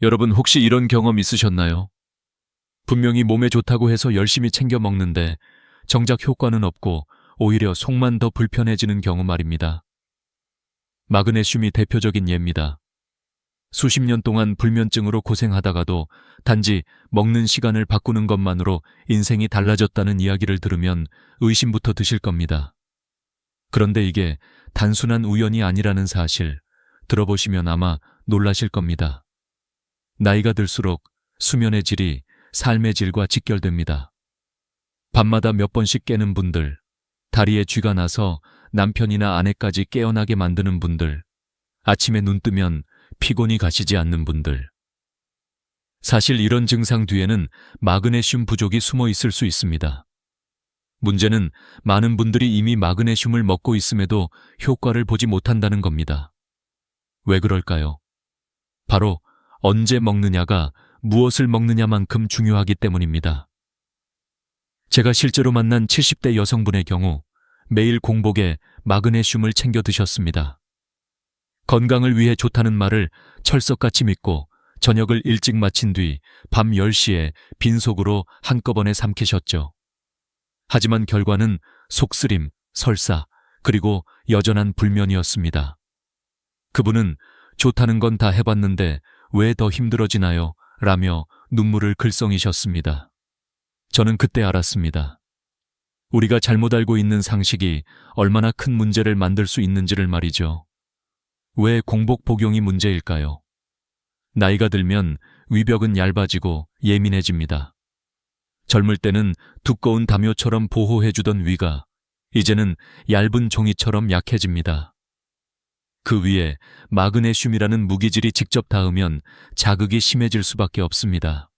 여러분 혹시 이런 경험 있으셨나요? 분명히 몸에 좋다고 해서 열심히 챙겨 먹는데 정작 효과는 없고 오히려 속만 더 불편해지는 경우 말입니다. 마그네슘이 대표적인 예입니다. 수십 년 동안 불면증으로 고생하다가도 단지 먹는 시간을 바꾸는 것만으로 인생이 달라졌다는 이야기를 들으면 의심부터 드실 겁니다. 그런데 이게 단순한 우연이 아니라는 사실 들어보시면 아마 놀라실 겁니다. 나이가 들수록 수면의 질이 삶의 질과 직결됩니다. 밤마다 몇 번씩 깨는 분들, 다리에 쥐가 나서 남편이나 아내까지 깨어나게 만드는 분들, 아침에 눈 뜨면 피곤이 가시지 않는 분들. 사실 이런 증상 뒤에는 마그네슘 부족이 숨어 있을 수 있습니다. 문제는 많은 분들이 이미 마그네슘을 먹고 있음에도 효과를 보지 못한다는 겁니다. 왜 그럴까요? 바로 언제 먹느냐가 무엇을 먹느냐만큼 중요하기 때문입니다. 제가 실제로 만난 70대 여성분의 경우 매일 공복에 마그네슘을 챙겨 드셨습니다. 건강을 위해 좋다는 말을 철석같이 믿고 저녁을 일찍 마친 뒤 밤 10시에 빈속으로 한꺼번에 삼키셨죠. 하지만 결과는 속쓰림, 설사, 그리고 여전한 불면이었습니다. 그분은 좋다는 건 다 해봤는데 왜 더 힘들어지나요? 라며 눈물을 글썽이셨습니다. 저는 그때 알았습니다. 우리가 잘못 알고 있는 상식이 얼마나 큰 문제를 만들 수 있는지를 말이죠. 왜 공복 복용이 문제일까요? 나이가 들면 위벽은 얇아지고 예민해집니다. 젊을 때는 두꺼운 담요처럼 보호해주던 위가 이제는 얇은 종이처럼 약해집니다. 그 위에 마그네슘이라는 무기질이 직접 닿으면 자극이 심해질 수밖에 없습니다.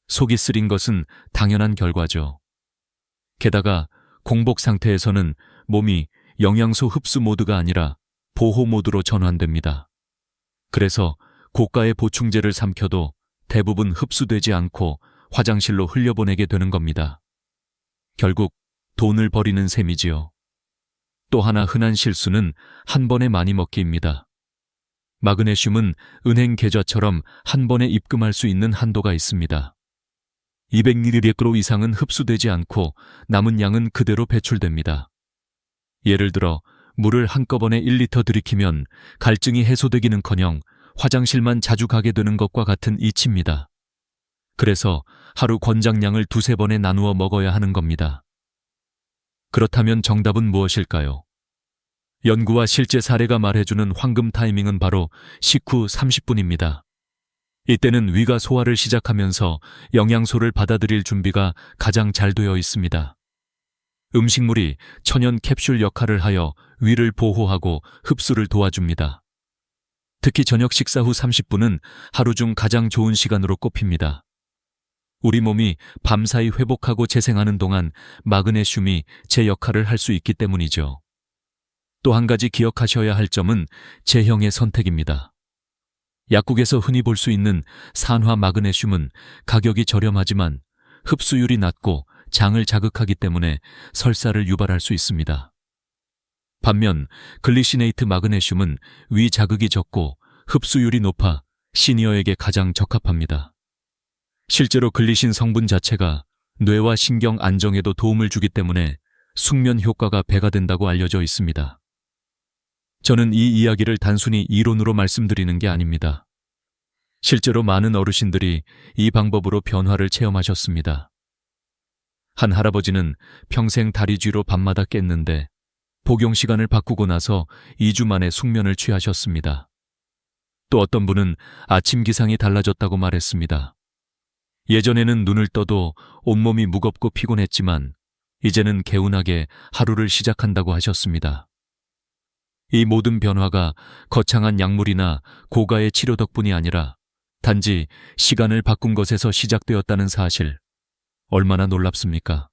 속이 쓰린 것은 당연한 결과죠. 게다가 공복 상태에서는 몸이 영양소 흡수 모드가 아니라 보호 모드로 전환됩니다. 그래서 고가의 보충제를 삼켜도 대부분 흡수되지 않고 화장실로 흘려보내게 되는 겁니다. 결국 돈을 버리는 셈이지요. 또 하나 흔한 실수는 한 번에 많이 먹기입니다. 마그네슘은 은행 계좌처럼 한 번에 입금할 수 있는 한도가 있습니다. 200ml 이상은 흡수되지 않고 남은 양은 그대로 배출됩니다. 예를 들어 물을 한꺼번에 1리터 들이키면 갈증이 해소되기는커녕 화장실만 자주 가게 되는 것과 같은 이치입니다. 그래서 하루 권장량을 2~3번에 나누어 먹어야 하는 겁니다. 그렇다면 정답은 무엇일까요? 연구와 실제 사례가 말해주는 황금 타이밍은 바로 식후 30분입니다. 이때는 위가 소화를 시작하면서 영양소를 받아들일 준비가 가장 잘 되어 있습니다. 음식물이 천연 캡슐 역할을 하여 위를 보호하고 흡수를 도와줍니다. 특히 저녁 식사 후 30분은 하루 중 가장 좋은 시간으로 꼽힙니다. 우리 몸이 밤사이 회복하고 재생하는 동안 마그네슘이 제 역할을 할 수 있기 때문이죠. 또 한 가지 기억하셔야 할 점은 제형의 선택입니다. 약국에서 흔히 볼 수 있는 산화 마그네슘은 가격이 저렴하지만 흡수율이 낮고 장을 자극하기 때문에 설사를 유발할 수 있습니다. 반면 글리시네이트 마그네슘은 위 자극이 적고 흡수율이 높아 시니어에게 가장 적합합니다. 실제로 글리신 성분 자체가 뇌와 신경 안정에도 도움을 주기 때문에 숙면 효과가 배가 된다고 알려져 있습니다. 저는 이 이야기를 단순히 이론으로 말씀드리는 게 아닙니다. 실제로 많은 어르신들이 이 방법으로 변화를 체험하셨습니다. 한 할아버지는 평생 다리 쥐로 밤마다 깼는데 복용 시간을 바꾸고 나서 2주 만에 숙면을 취하셨습니다. 또 어떤 분은 아침 기상이 달라졌다고 말했습니다. 예전에는 눈을 떠도 온몸이 무겁고 피곤했지만 이제는 개운하게 하루를 시작한다고 하셨습니다. 이 모든 변화가 거창한 약물이나 고가의 치료 덕분이 아니라 단지 시간을 바꾼 것에서 시작되었다는 사실, 얼마나 놀랍습니까?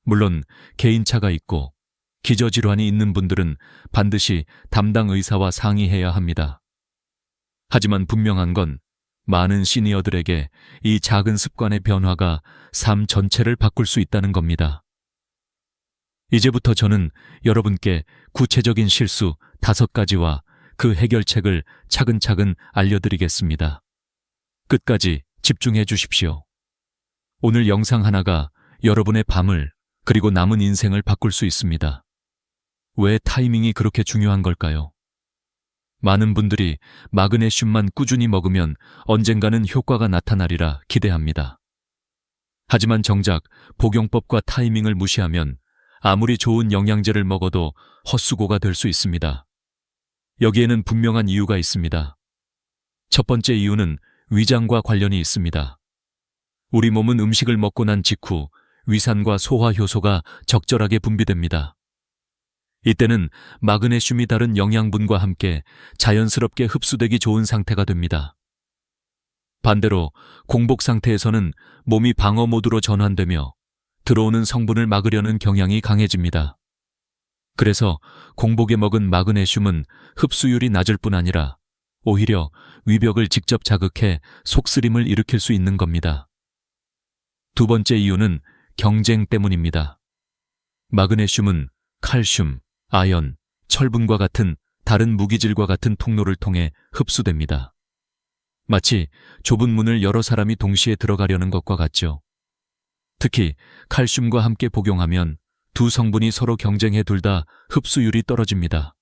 물론 개인차가 있고 기저질환이 있는 분들은 반드시 담당 의사와 상의해야 합니다. 하지만 분명한 건 많은 시니어들에게 이 작은 습관의 변화가 삶 전체를 바꿀 수 있다는 겁니다. 이제부터 저는 여러분께 구체적인 실수 5가지와 그 해결책을 차근차근 알려드리겠습니다. 끝까지 집중해 주십시오. 오늘 영상 하나가 여러분의 밤을 그리고 남은 인생을 바꿀 수 있습니다. 왜 타이밍이 그렇게 중요한 걸까요? 많은 분들이 마그네슘만 꾸준히 먹으면 언젠가는 효과가 나타나리라 기대합니다. 하지만 정작 복용법과 타이밍을 무시하면 아무리 좋은 영양제를 먹어도 헛수고가 될 수 있습니다. 여기에는 분명한 이유가 있습니다. 첫 번째 이유는 위장과 관련이 있습니다. 우리 몸은 음식을 먹고 난 직후 위산과 소화 효소가 적절하게 분비됩니다. 이때는 마그네슘이 다른 영양분과 함께 자연스럽게 흡수되기 좋은 상태가 됩니다. 반대로 공복 상태에서는 몸이 방어 모드로 전환되며 들어오는 성분을 막으려는 경향이 강해집니다. 그래서 공복에 먹은 마그네슘은 흡수율이 낮을 뿐 아니라 오히려 위벽을 직접 자극해 속쓰림을 일으킬 수 있는 겁니다. 두 번째 이유는 경쟁 때문입니다. 마그네슘은 칼슘, 아연, 철분과 같은 다른 무기질과 같은 통로를 통해 흡수됩니다. 마치 좁은 문을 여러 사람이 동시에 들어가려는 것과 같죠. 특히 칼슘과 함께 복용하면 두 성분이 서로 경쟁해 둘 다 흡수율이 떨어집니다.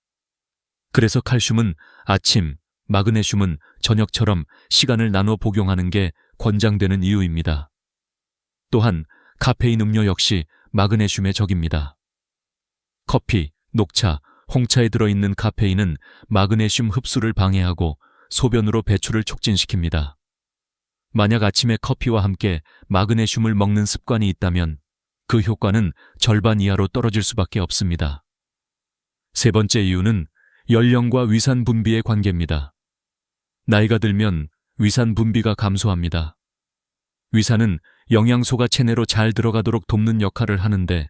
그래서 칼슘은 아침, 마그네슘은 저녁처럼 시간을 나눠 복용하는 게 권장되는 이유입니다. 또한 카페인 음료 역시 마그네슘의 적입니다. 커피, 녹차, 홍차에 들어있는 카페인은 마그네슘 흡수를 방해하고 소변으로 배출을 촉진시킵니다. 만약 아침에 커피와 함께 마그네슘을 먹는 습관이 있다면 그 효과는 절반 이하로 떨어질 수밖에 없습니다. 세 번째 이유는 연령과 위산 분비의 관계입니다. 나이가 들면 위산 분비가 감소합니다. 위산은 영양소가 체내로 잘 들어가도록 돕는 역할을 하는데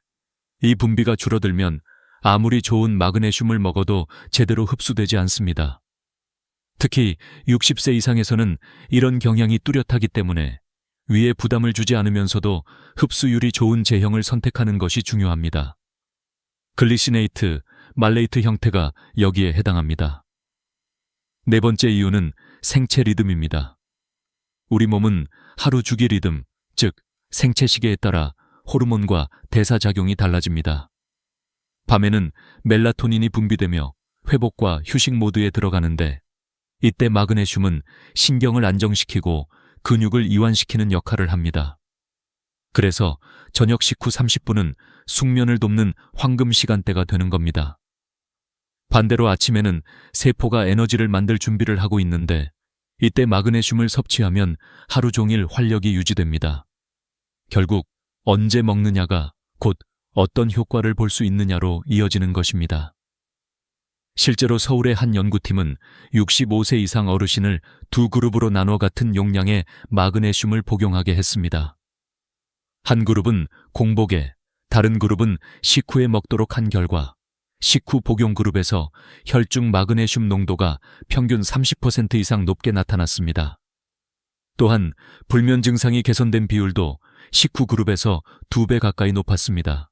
이 분비가 줄어들면 아무리 좋은 마그네슘을 먹어도 제대로 흡수되지 않습니다. 특히 60세 이상에서는 이런 경향이 뚜렷하기 때문에 위에 부담을 주지 않으면서도 흡수율이 좋은 제형을 선택하는 것이 중요합니다. 글리시네이트, 말레이트 형태가 여기에 해당합니다. 네 번째 이유는 생체 리듬입니다. 우리 몸은 하루 주기 리듬, 즉 생체 시계에 따라 호르몬과 대사작용이 달라집니다. 밤에는 멜라토닌이 분비되며 회복과 휴식 모드에 들어가는데 이때 마그네슘은 신경을 안정시키고 근육을 이완시키는 역할을 합니다. 그래서 저녁 식후 30분은 숙면을 돕는 황금 시간대가 되는 겁니다. 반대로 아침에는 세포가 에너지를 만들 준비를 하고 있는데 이때 마그네슘을 섭취하면 하루 종일 활력이 유지됩니다. 결국 언제 먹느냐가 곧 어떤 효과를 볼 수 있느냐로 이어지는 것입니다. 실제로 서울의 한 연구팀은 65세 이상 어르신을 두 그룹으로 나눠 같은 용량의 마그네슘을 복용하게 했습니다. 한 그룹은 공복에, 다른 그룹은 식후에 먹도록 한 결과 식후 복용 그룹에서 혈중 마그네슘 농도가 평균 30% 이상 높게 나타났습니다. 또한 불면 증상이 개선된 비율도 식후 그룹에서 2배 가까이 높았습니다.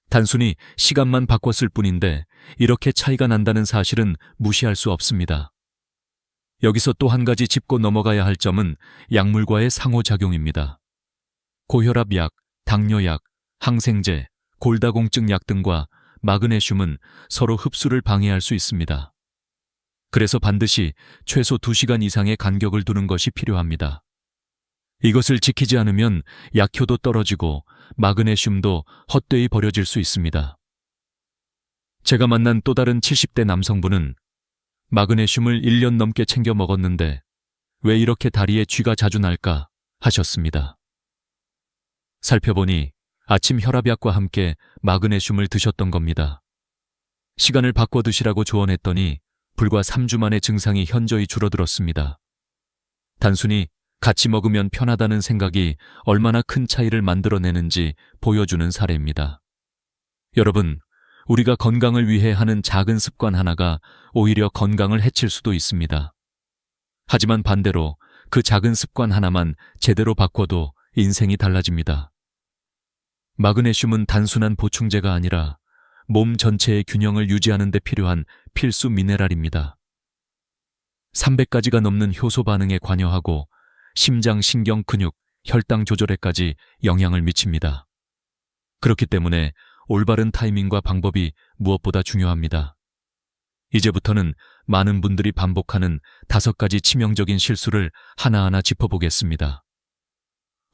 단순히 시간만 바꿨을 뿐인데 이렇게 차이가 난다는 사실은 무시할 수 없습니다. 여기서 또 한 가지 짚고 넘어가야 할 점은 약물과의 상호작용입니다. 고혈압약, 당뇨약, 항생제, 골다공증 약 등과 마그네슘은 서로 흡수를 방해할 수 있습니다. 그래서 반드시 최소 2시간 이상의 간격을 두는 것이 필요합니다. 이것을 지키지 않으면 약효도 떨어지고 마그네슘도 헛되이 버려질 수 있습니다. 제가 만난 또 다른 70대 남성분은 마그네슘을 1년 넘게 챙겨 먹었는데 왜 이렇게 다리에 쥐가 자주 날까 하셨습니다. 살펴보니 아침 혈압약과 함께 마그네슘을 드셨던 겁니다. 시간을 바꿔 드시라고 조언했더니 불과 3주 만에 증상이 현저히 줄어들었습니다. 단순히 같이 먹으면 편하다는 생각이 얼마나 큰 차이를 만들어내는지 보여주는 사례입니다. 여러분, 우리가 건강을 위해 하는 작은 습관 하나가 오히려 건강을 해칠 수도 있습니다. 하지만 반대로 그 작은 습관 하나만 제대로 바꿔도 인생이 달라집니다. 마그네슘은 단순한 보충제가 아니라 몸 전체의 균형을 유지하는 데 필요한 필수 미네랄입니다. 300가지가 넘는 효소 반응에 관여하고 심장, 신경, 근육, 혈당 조절에까지 영향을 미칩니다. 그렇기 때문에 올바른 타이밍과 방법이 무엇보다 중요합니다. 이제부터는 많은 분들이 반복하는 5가지 치명적인 실수를 하나하나 짚어보겠습니다.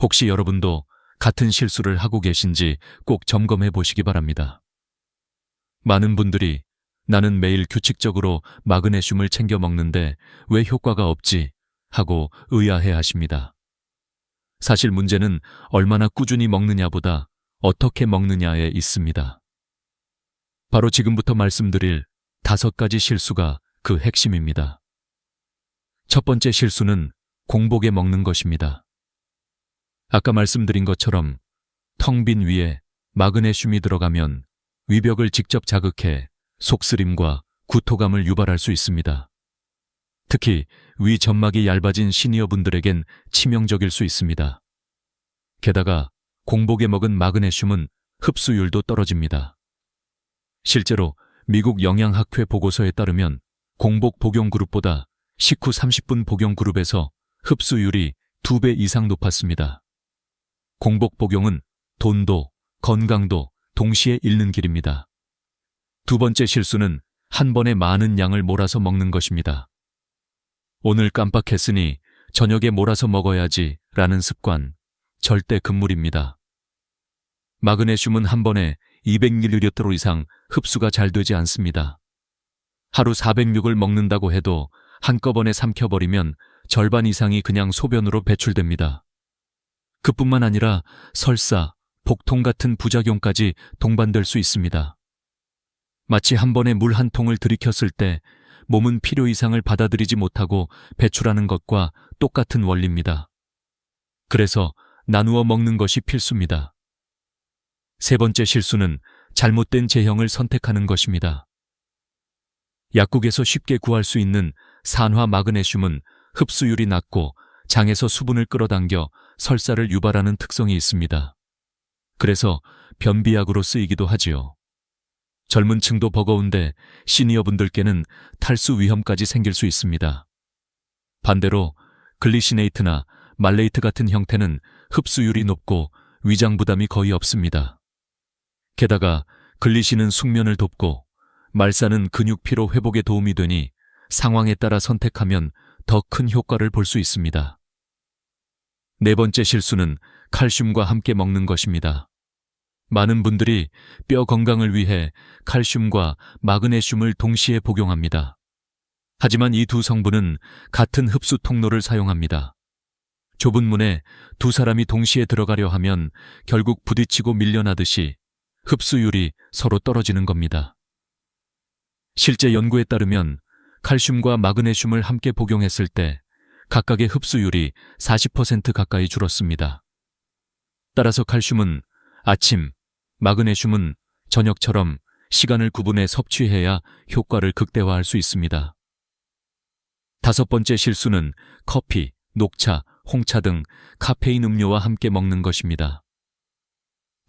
혹시 여러분도 같은 실수를 하고 계신지 꼭 점검해 보시기 바랍니다. 많은 분들이 나는 매일 규칙적으로 마그네슘을 챙겨 먹는데 왜 효과가 없지? 하고 의아해 하십니다. 사실 문제는 얼마나 꾸준히 먹느냐보다 어떻게 먹느냐에 있습니다. 바로 지금부터 말씀드릴 5가지 실수가 그 핵심입니다. 첫 번째 실수는 공복에 먹는 것입니다. 아까 말씀드린 것처럼 텅 빈 위에 마그네슘이 들어가면 위벽을 직접 자극해 속쓰림과 구토감을 유발할 수 있습니다. 특히 위 점막이 얇아진 시니어분들에겐 치명적일 수 있습니다. 게다가 공복에 먹은 마그네슘은 흡수율도 떨어집니다. 실제로 미국 영양학회 보고서에 따르면 공복 복용 그룹보다 식후 30분 복용 그룹에서 흡수율이 2배 이상 높았습니다. 공복 복용은 돈도 건강도 동시에 잃는 길입니다. 두 번째 실수는 한 번에 많은 양을 몰아서 먹는 것입니다. 오늘 깜빡했으니 저녁에 몰아서 먹어야지 라는 습관, 절대 금물입니다. 마그네슘은 한 번에 200ml 이상 흡수가 잘 되지 않습니다. 하루 406을 먹는다고 해도 한꺼번에 삼켜버리면 절반 이상이 그냥 소변으로 배출됩니다. 그뿐만 아니라 설사, 복통 같은 부작용까지 동반될 수 있습니다. 마치 한 번에 물 한 통을 들이켰을 때 몸은 필요 이상을 받아들이지 못하고 배출하는 것과 똑같은 원리입니다. 그래서 나누어 먹는 것이 필수입니다. 세 번째 실수는 잘못된 제형을 선택하는 것입니다. 약국에서 쉽게 구할 수 있는 산화 마그네슘은 흡수율이 낮고 장에서 수분을 끌어당겨 설사를 유발하는 특성이 있습니다. 그래서 변비약으로 쓰이기도 하지요. 젊은 층도 버거운데 시니어분들께는 탈수 위험까지 생길 수 있습니다. 반대로 글리시네이트나 말레이트 같은 형태는 흡수율이 높고 위장 부담이 거의 없습니다. 게다가 글리신은 숙면을 돕고 말사는 근육 피로 회복에 도움이 되니 상황에 따라 선택하면 더 큰 효과를 볼 수 있습니다. 네 번째 실수는 칼슘과 함께 먹는 것입니다. 많은 분들이 뼈 건강을 위해 칼슘과 마그네슘을 동시에 복용합니다. 하지만 이 두 성분은 같은 흡수 통로를 사용합니다. 좁은 문에 두 사람이 동시에 들어가려 하면 결국 부딪히고 밀려나듯이 흡수율이 서로 떨어지는 겁니다. 실제 연구에 따르면 칼슘과 마그네슘을 함께 복용했을 때 각각의 흡수율이 40% 가까이 줄었습니다. 따라서 칼슘은 아침, 마그네슘은 저녁처럼 시간을 구분해 섭취해야 효과를 극대화할 수 있습니다. 다섯 번째 실수는 커피, 녹차, 홍차 등 카페인 음료와 함께 먹는 것입니다.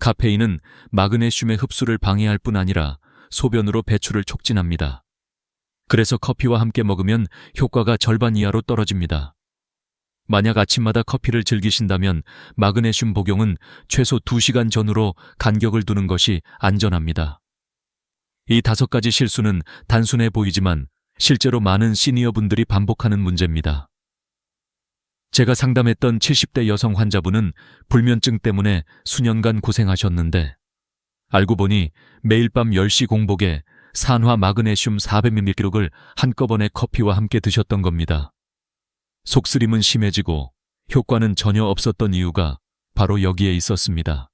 카페인은 마그네슘의 흡수를 방해할 뿐 아니라 소변으로 배출을 촉진합니다. 그래서 커피와 함께 먹으면 효과가 절반 이하로 떨어집니다. 만약 아침마다 커피를 즐기신다면 마그네슘 복용은 최소 2시간 전후로 간격을 두는 것이 안전합니다. 이 5가지 실수는 단순해 보이지만 실제로 많은 시니어분들이 반복하는 문제입니다. 제가 상담했던 70대 여성 환자분은 불면증 때문에 수년간 고생하셨는데 알고 보니 매일 밤 10시 공복에 산화 마그네슘 400mg를 한꺼번에 커피와 함께 드셨던 겁니다. 속쓰림은 심해지고 효과는 전혀 없었던 이유가 바로 여기에 있었습니다.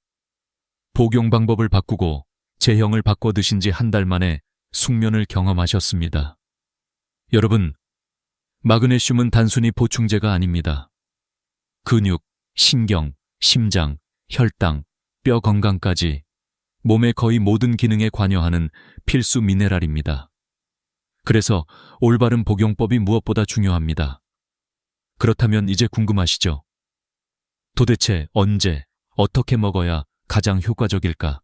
복용 방법을 바꾸고 제형을 바꿔 드신 지 한 달 만에 숙면을 경험하셨습니다. 여러분, 마그네슘은 단순히 보충제가 아닙니다. 근육, 신경, 심장, 혈당, 뼈 건강까지 몸의 거의 모든 기능에 관여하는 필수 미네랄입니다. 그래서 올바른 복용법이 무엇보다 중요합니다. 그렇다면 이제 궁금하시죠? 도대체 언제, 어떻게 먹어야 가장 효과적일까?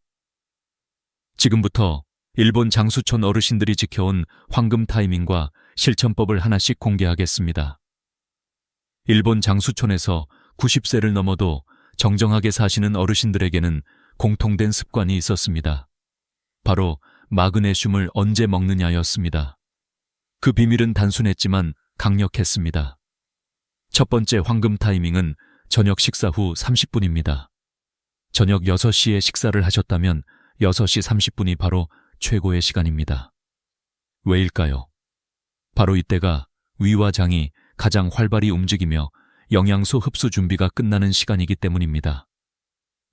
지금부터 일본 장수촌 어르신들이 지켜온 황금 타이밍과 실천법을 하나씩 공개하겠습니다. 일본 장수촌에서 90세를 넘어도 정정하게 사시는 어르신들에게는 공통된 습관이 있었습니다. 바로 마그네슘을 언제 먹느냐였습니다. 그 비밀은 단순했지만 강력했습니다. 첫 번째 황금 타이밍은 저녁 식사 후 30분입니다. 저녁 6시에 식사를 하셨다면 6시 30분이 바로 최고의 시간입니다. 왜일까요? 바로 이때가 위와 장이 가장 활발히 움직이며 영양소 흡수 준비가 끝나는 시간이기 때문입니다.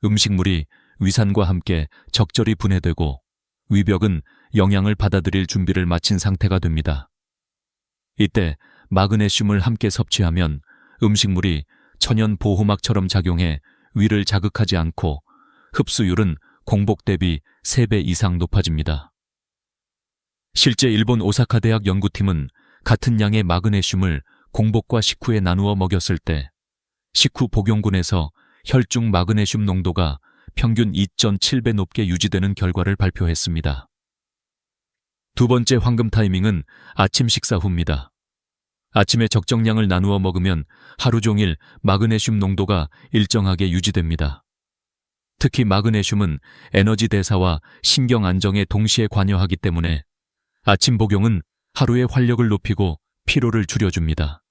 음식물이 위산과 함께 적절히 분해되고 위벽은 영양을 받아들일 준비를 마친 상태가 됩니다. 이때 마그네슘을 함께 섭취하면 음식물이 천연 보호막처럼 작용해 위를 자극하지 않고 흡수율은 공복 대비 3배 이상 높아집니다. 실제 일본 오사카 대학 연구팀은 같은 양의 마그네슘을 공복과 식후에 나누어 먹였을 때 식후 복용군에서 혈중 마그네슘 농도가 평균 2.7배 높게 유지되는 결과를 발표했습니다. 두 번째 황금 타이밍은 아침 식사 후입니다. 아침에 적정량을 나누어 먹으면 하루 종일 마그네슘 농도가 일정하게 유지됩니다. 특히 마그네슘은 에너지 대사와 신경 안정에 동시에 관여하기 때문에 아침 복용은 하루의 활력을 높이고 피로를 줄여줍니다.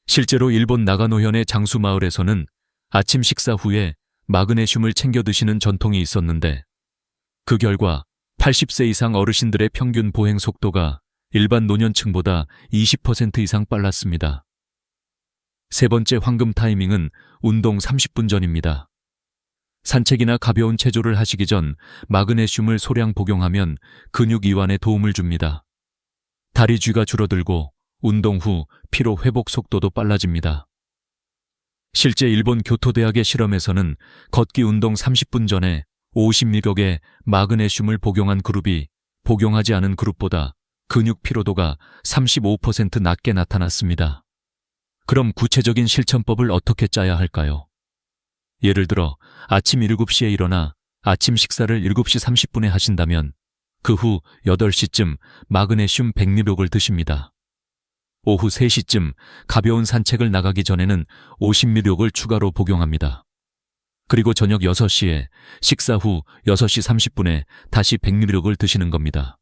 실제로 일본 나가노현의 장수 마을에서는 아침 식사 후에 마그네슘을 챙겨 드시는 전통이 있었는데 그 결과 80세 이상 어르신들의 평균 보행 속도가 일반 노년층보다 20% 이상 빨랐습니다. 세 번째 황금 타이밍은 운동 30분 전입니다. 산책이나 가벼운 체조를 하시기 전 마그네슘을 소량 복용하면 근육 이완에 도움을 줍니다. 다리 쥐가 줄어들고 운동 후 피로 회복 속도도 빨라집니다. 실제 일본 교토대학의 실험에서는 걷기 운동 30분 전에 50mg의 마그네슘을 복용한 그룹이 복용하지 않은 그룹보다 근육 피로도가 35% 낮게 나타났습니다. 그럼 구체적인 실천법을 어떻게 짜야 할까요? 예를 들어 아침 7시에 일어나 아침 식사를 7시 30분에 하신다면 그 후 8시쯤 마그네슘 100mg을 드십니다. 오후 3시쯤 가벼운 산책을 나가기 전에는 50mg를 추가로 복용합니다. 그리고 저녁 6시에 식사 후 6시 30분에 다시 100mg를 드시는 겁니다.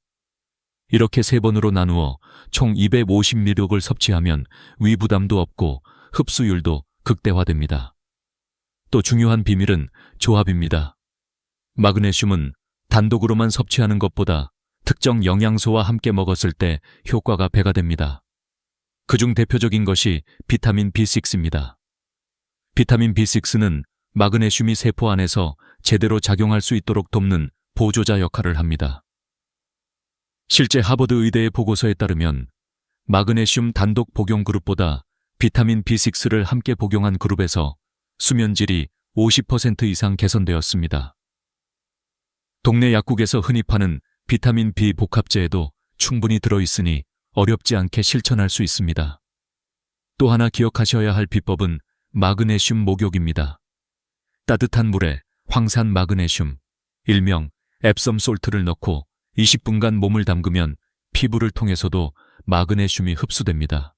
이렇게 3번으로 나누어 총 250mg를 섭취하면 위 부담도 없고 흡수율도 극대화됩니다. 또 중요한 비밀은 조합입니다. 마그네슘은 단독으로만 섭취하는 것보다 특정 영양소와 함께 먹었을 때 효과가 배가 됩니다. 그중 대표적인 것이 비타민 B6입니다. 비타민 B6는 마그네슘이 세포 안에서 제대로 작용할 수 있도록 돕는 보조자 역할을 합니다. 실제 하버드 의대의 보고서에 따르면 마그네슘 단독 복용 그룹보다 비타민 B6를 함께 복용한 그룹에서 수면질이 50% 이상 개선되었습니다. 동네 약국에서 흔히 파는 비타민 B 복합제에도 충분히 들어있으니 어렵지 않게 실천할 수 있습니다. 또 하나 기억하셔야 할 비법은 마그네슘 목욕입니다. 따뜻한 물에 황산 마그네슘, 일명 앱섬 솔트를 넣고 20분간 몸을 담그면 피부를 통해서도 마그네슘이 흡수됩니다.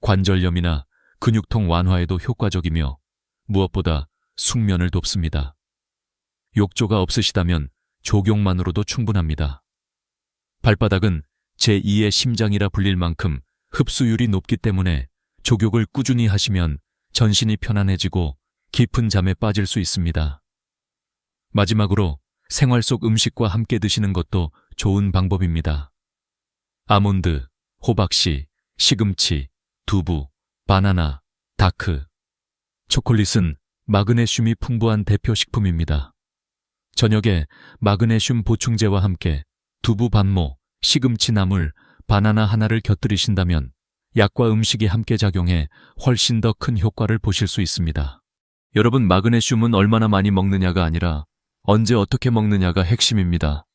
관절염이나 근육통 완화에도 효과적이며 무엇보다 숙면을 돕습니다. 욕조가 없으시다면 조경만으로도 충분합니다. 발바닥은 제2의 심장이라 불릴 만큼 흡수율이 높기 때문에 족욕을 꾸준히 하시면 전신이 편안해지고 깊은 잠에 빠질 수 있습니다. 마지막으로 생활 속 음식과 함께 드시는 것도 좋은 방법입니다. 아몬드, 호박씨, 시금치, 두부, 바나나, 다크, 초콜릿은 마그네슘이 풍부한 대표 식품입니다. 저녁에 마그네슘 보충제와 함께 두부 반모, 시금치 나물, 바나나 하나를 곁들이신다면 약과 음식이 함께 작용해 훨씬 더 큰 효과를 보실 수 있습니다. 여러분, 마그네슘은 얼마나 많이 먹느냐가 아니라 언제 어떻게 먹느냐가 핵심입니다.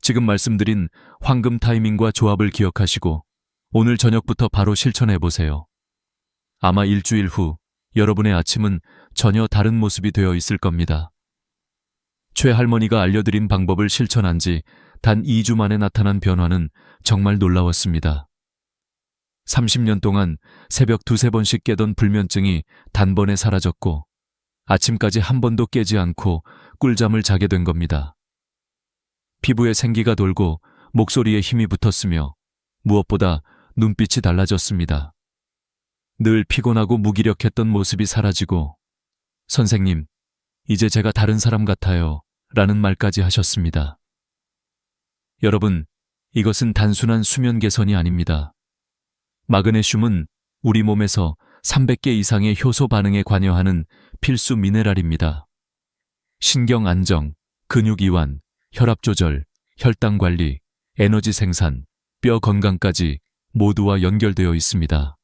지금 말씀드린 황금 타이밍과 조합을 기억하시고 오늘 저녁부터 바로 실천해보세요. 아마 일주일 후 여러분의 아침은 전혀 다른 모습이 되어 있을 겁니다. 최할머니가 알려드린 방법을 실천한 지 단 2주 만에 나타난 변화는 정말 놀라웠습니다. 30년 동안 새벽 두세 번씩 깨던 불면증이 단번에 사라졌고 아침까지 한 번도 깨지 않고 꿀잠을 자게 된 겁니다. 피부에 생기가 돌고 목소리에 힘이 붙었으며 무엇보다 눈빛이 달라졌습니다. 늘 피곤하고 무기력했던 모습이 사라지고 선생님, 이제 제가 다른 사람 같아요 라는 말까지 하셨습니다. 여러분, 이것은 단순한 수면 개선이 아닙니다. 마그네슘은 우리 몸에서 300개 이상의 효소 반응에 관여하는 필수 미네랄입니다. 신경 안정, 근육 이완, 혈압 조절, 혈당 관리, 에너지 생산, 뼈 건강까지 모두와 연결되어 있습니다.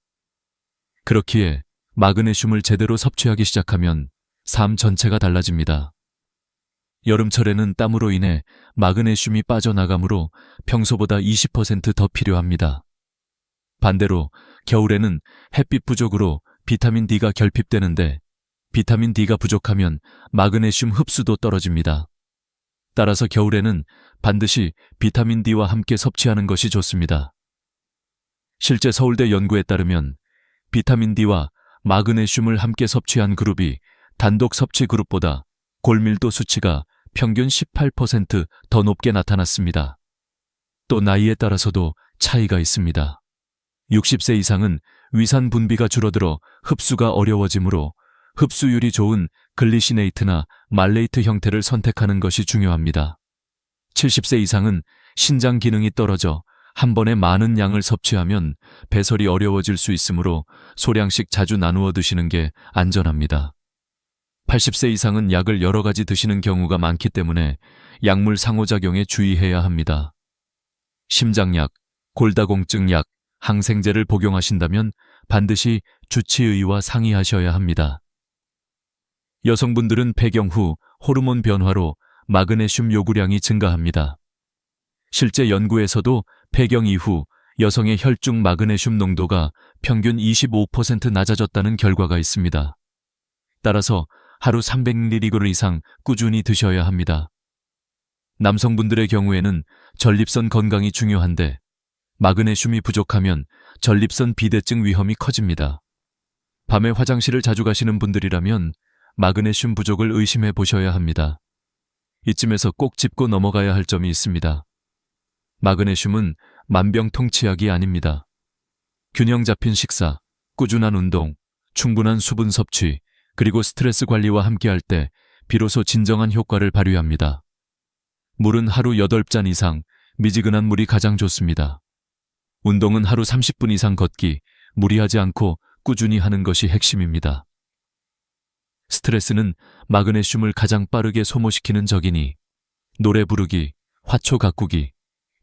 그렇기에 마그네슘을 제대로 섭취하기 시작하면 삶 전체가 달라집니다. 여름철에는 땀으로 인해 마그네슘이 빠져나가므로 평소보다 20% 더 필요합니다. 반대로 겨울에는 햇빛 부족으로 비타민 D가 결핍되는데 비타민 D가 부족하면 마그네슘 흡수도 떨어집니다. 따라서 겨울에는 반드시 비타민 D와 함께 섭취하는 것이 좋습니다. 실제 서울대 연구에 따르면 비타민 D와 마그네슘을 함께 섭취한 그룹이 단독 섭취 그룹보다 골밀도 수치가 평균 18% 높게 나타났습니다. 또 나이에 따라서도 차이가 있습니다. 60세 이상은 위산 분비가 줄어들어 흡수가 어려워지므로 흡수율이 좋은 글리시네이트나 말레이트 형태를 선택하는 것이 중요합니다. 70세 이상은 신장 기능이 떨어져 한 번에 많은 양을 섭취하면 배설이 어려워질 수 있으므로 소량씩 자주 나누어 드시는 게 안전합니다. 80세 이상은 약을 여러 가지 드시는 경우가 많기 때문에 약물 상호작용에 주의해야 합니다. 심장약, 골다공증 약, 항생제를 복용하신다면 반드시 주치의와 상의하셔야 합니다. 여성분들은 폐경 후 호르몬 변화로 마그네슘 요구량이 증가합니다. 실제 연구에서도 폐경 이후 여성의 혈중 마그네슘 농도가 평균 25% 낮아졌다는 결과가 있습니다. 따라서 하루 300mg 이상 꾸준히 드셔야 합니다. 남성분들의 경우에는 전립선 건강이 중요한데 마그네슘이 부족하면 전립선 비대증 위험이 커집니다. 밤에 화장실을 자주 가시는 분들이라면 마그네슘 부족을 의심해 보셔야 합니다. 이쯤에서 꼭 짚고 넘어가야 할 점이 있습니다. 마그네슘은 만병통치약이 아닙니다. 균형 잡힌 식사, 꾸준한 운동, 충분한 수분 섭취, 그리고 스트레스 관리와 함께할 때 비로소 진정한 효과를 발휘합니다. 물은 하루 8잔 이상, 미지근한 물이 가장 좋습니다. 운동은 하루 30분 이상 걷기, 무리하지 않고 꾸준히 하는 것이 핵심입니다. 스트레스는 마그네슘을 가장 빠르게 소모시키는 적이니 노래 부르기, 화초 가꾸기,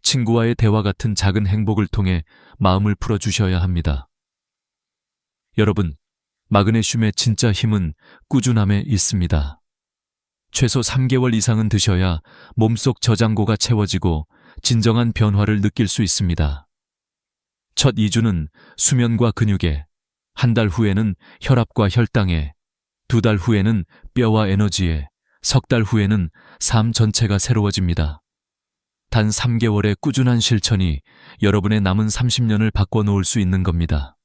친구와의 대화 같은 작은 행복을 통해 마음을 풀어주셔야 합니다. 여러분, 마그네슘의 진짜 힘은 꾸준함에 있습니다. 최소 3개월 이상은 드셔야 몸속 저장고가 채워지고 진정한 변화를 느낄 수 있습니다. 첫 2주는 수면과 근육에, 한 달 후에는 혈압과 혈당에, 2달 후에는 뼈와 에너지에, 석 달 후에는 삶 전체가 새로워집니다. 단 3개월의 꾸준한 실천이 여러분의 남은 30년을 바꿔놓을 수 있는 겁니다.